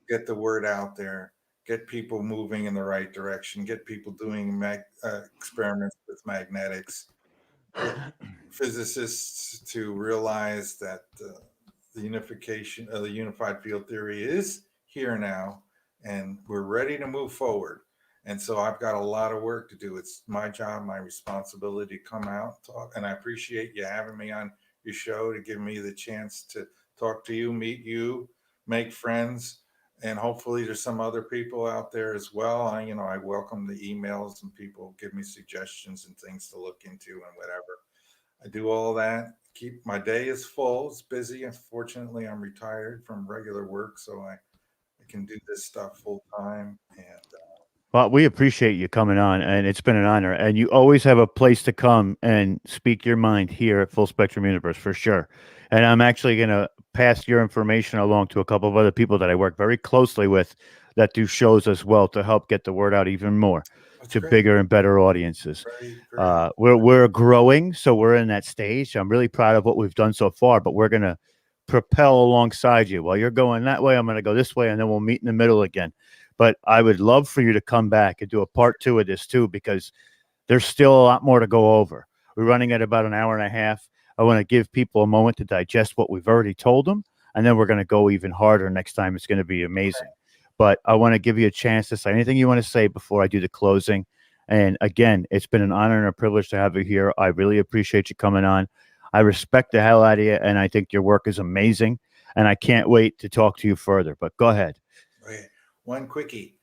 get the word out there, get people moving in the right direction, get people doing experiments with magnetics, get physicists to realize that the unification of the unified field theory is here now, and we're ready to move forward. And so I've got a lot of work to do. It's my job, my responsibility to come out, talk, and I appreciate you having me on your show to give me the chance to talk to you, meet you, make friends, and hopefully there's some other people out there as well. I welcome the emails and people give me suggestions and things to look into and whatever. I do all that. Keep my day is full. It's busy. Unfortunately, I'm retired from regular work, so I can do this stuff full time. And Well, we appreciate you coming on, and it's been an honor. And you always have a place to come and speak your mind here at Full Spectrum Universe for sure. And I'm actually going to pass your information along to a couple of other people that I work very closely with that do shows as well to help get the word out even more that's to great. bigger and better audiences. Very, very. We're growing, so we're in that stage. I'm really proud of what we've done so far, but we're going to propel alongside you. While you're going that way, I'm going to go this way, and then we'll meet in the middle again. But I would love for you to come back and do a part 2 of this too, because there's still a lot more to go over. We're running at about an hour and a half. I want to give people a moment to digest what we've already told them, and then we're going to go even harder next time. It's going to be amazing. But I want to give you a chance to say anything you want to say before I do the closing. And again, it's been an honor and a privilege to have you here. I really appreciate you coming on. I respect the hell out of you, and I think your work is amazing. And I can't wait to talk to you further. But go ahead. Okay. One quickie,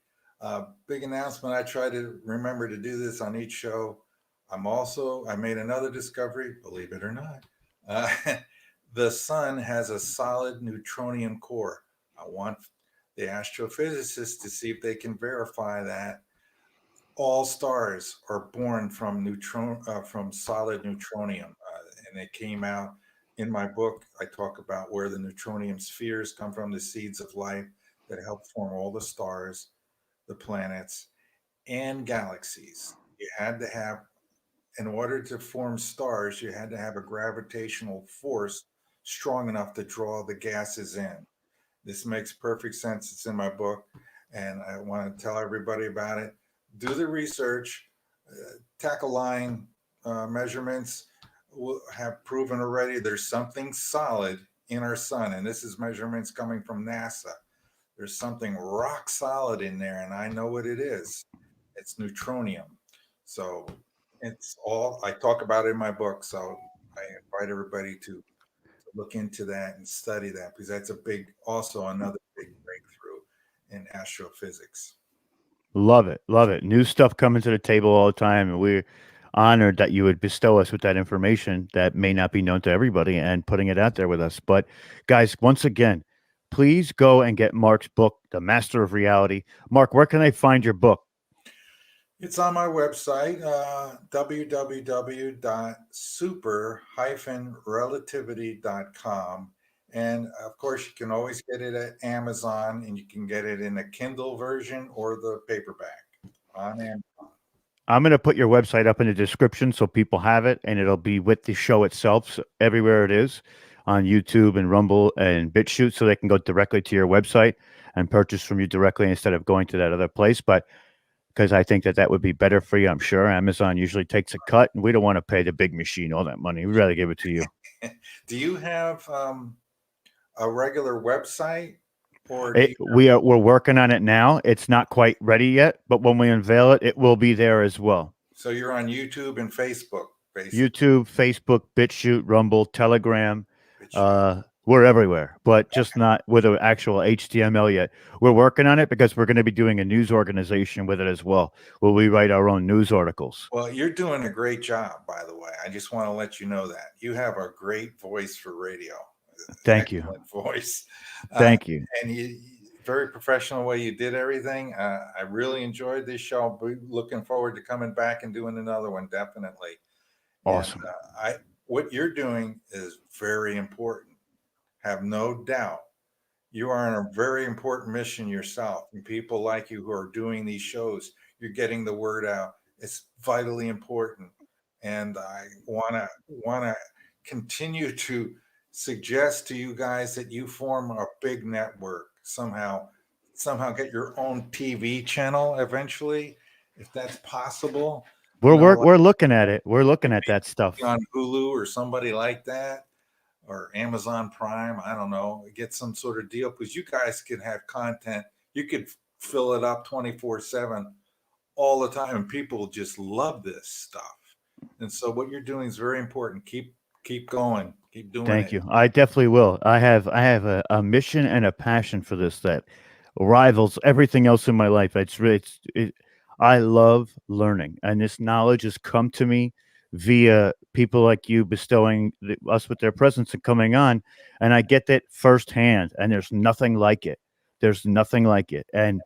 big announcement. I try to remember to do this on each show. I made another discovery, believe it or not. The sun has a solid neutronium core. I want the astrophysicists to see if they can verify that all stars are born from from solid neutronium. And it came out in my book. I talk about where the neutronium spheres come from, the seeds of life that help form all the stars, the planets, and galaxies. You had to have, in order to form stars, you had to have a gravitational force strong enough to draw the gases in. This makes perfect sense. It's in my book, and I want to tell everybody about it. Do the research, tackle line measurements have proven already there's something solid in our sun, and this is measurements coming from NASA. There's something rock solid in there, and I know what it is. It's neutronium. So it's all I talk about in my book. So I invite everybody to look into that and study that, because that's also another big breakthrough in astrophysics. Love it. Love it. New stuff coming to the table all the time. And we're honored that you would bestow us with that information that may not be known to everybody and putting it out there with us. But guys, once again, please go and get Mark's book, The Master of Reality. Mark, where can I find your book? It's on my website, www.super-relativity.com. And of course, you can always get it at Amazon, and you can get it in a Kindle version or the paperback on Amazon. I'm going to put your website up in the description so people have it, and it'll be with the show itself, so everywhere it is on YouTube and Rumble and BitChute, so they can go directly to your website and purchase from you directly instead of going to that other place. But because I think that would be better for you, I'm sure. Amazon usually takes a cut, and we don't want to pay the big machine all that money. We'd rather give it to you. Do you have a regular website? Or we're working on it now. It's not quite ready yet, but when we unveil it, it will be there as well. So you're on YouTube and Facebook, basically. YouTube, Facebook, BitChute, Rumble, Telegram. BitChute. We're everywhere, but just not with an actual HTML yet. We're working on it because we're going to be doing a news organization with it as well, where we write our own news articles. Well, you're doing a great job, by the way. I just want to let you know that you have a great voice for radio. Thank you. Excellent voice. Thank you. And you very professional way you did everything. I really enjoyed this show. I'll be looking forward to coming back and doing another one, definitely. Awesome. And, what you're doing is very important. Have no doubt. You are on a very important mission yourself, and people like you who are doing these shows, you're getting the word out. It's vitally important, and I wanna continue to suggest to you guys that you form a big network somehow get your own TV channel eventually, if that's possible. We're looking at it. We're looking at that stuff on Hulu or somebody like that, or Amazon Prime. I don't know. Get some sort of deal, because you guys can have content. You could fill it up 24/7 all the time, and people just love this stuff. And so what you're doing is very important. Keep going. Keep doing it. Thank you. I definitely will. I have a mission and a passion for this that rivals everything else in my life. I love learning, and this knowledge has come to me via people like you bestowing us with their presence and coming on, and I get that firsthand, and there's nothing like it. There's nothing like it. And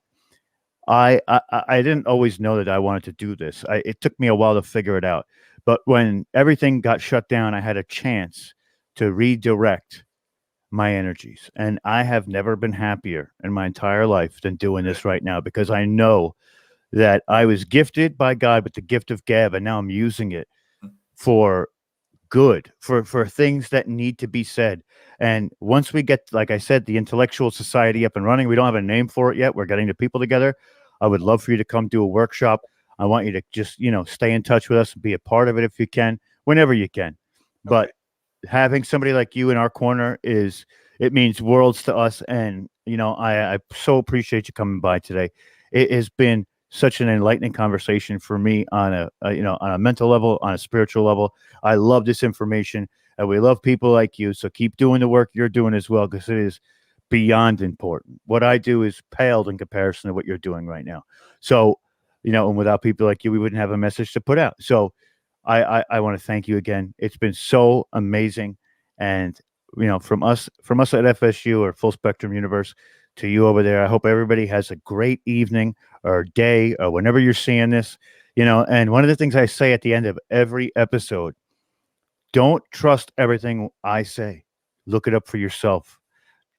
I didn't always know that I wanted to do this. It took me a while to figure it out. But when everything got shut down, I had a chance to redirect my energies. And I have never been happier in my entire life than doing this right now, because I know that I was gifted by God with the gift of gab, and now I'm using it for good, for things that need to be said. And once we get, like I said, the intellectual society up and running, we don't have a name for it yet. We're getting the people together. I would love for you to come do a workshop. I want you to just, stay in touch with us and be a part of it if you can, whenever you can. But having somebody like you in our corner it means worlds to us. And, I so appreciate you coming by today. It has been such an enlightening conversation for me on a mental level, on a spiritual level. I love this information, and we love people like you. So keep doing the work you're doing as well, because it is beyond important. What I do is paled in comparison to what you're doing right now. So, and without people like you, we wouldn't have a message to put out. So I want to thank you again. It's been so amazing. And, from us at FSU or Full Spectrum Universe to you over there, I hope everybody has a great evening or day or whenever you're seeing this, and one of the things I say at the end of every episode, don't trust everything I say. Look it up for yourself.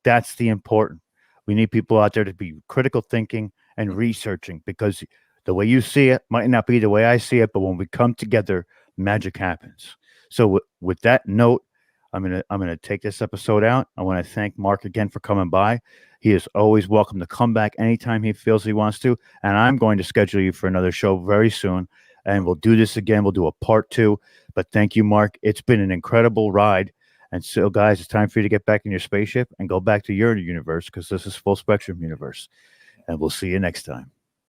That's the important. We need people out there to be critical thinking and researching, because the way you see it might not be the way I see it, but when we come together, magic happens. So with that note, I'm gonna take this episode out. I want to thank Mark again for coming by. He is always welcome to come back anytime he feels he wants to, and I'm going to schedule you for another show very soon, and we'll do this again. We'll do a part 2. But thank you, Mark. It's been an incredible ride. And so, guys, it's time for you to get back in your spaceship and go back to your universe, because this is Full Spectrum Universe. And we'll see you next time.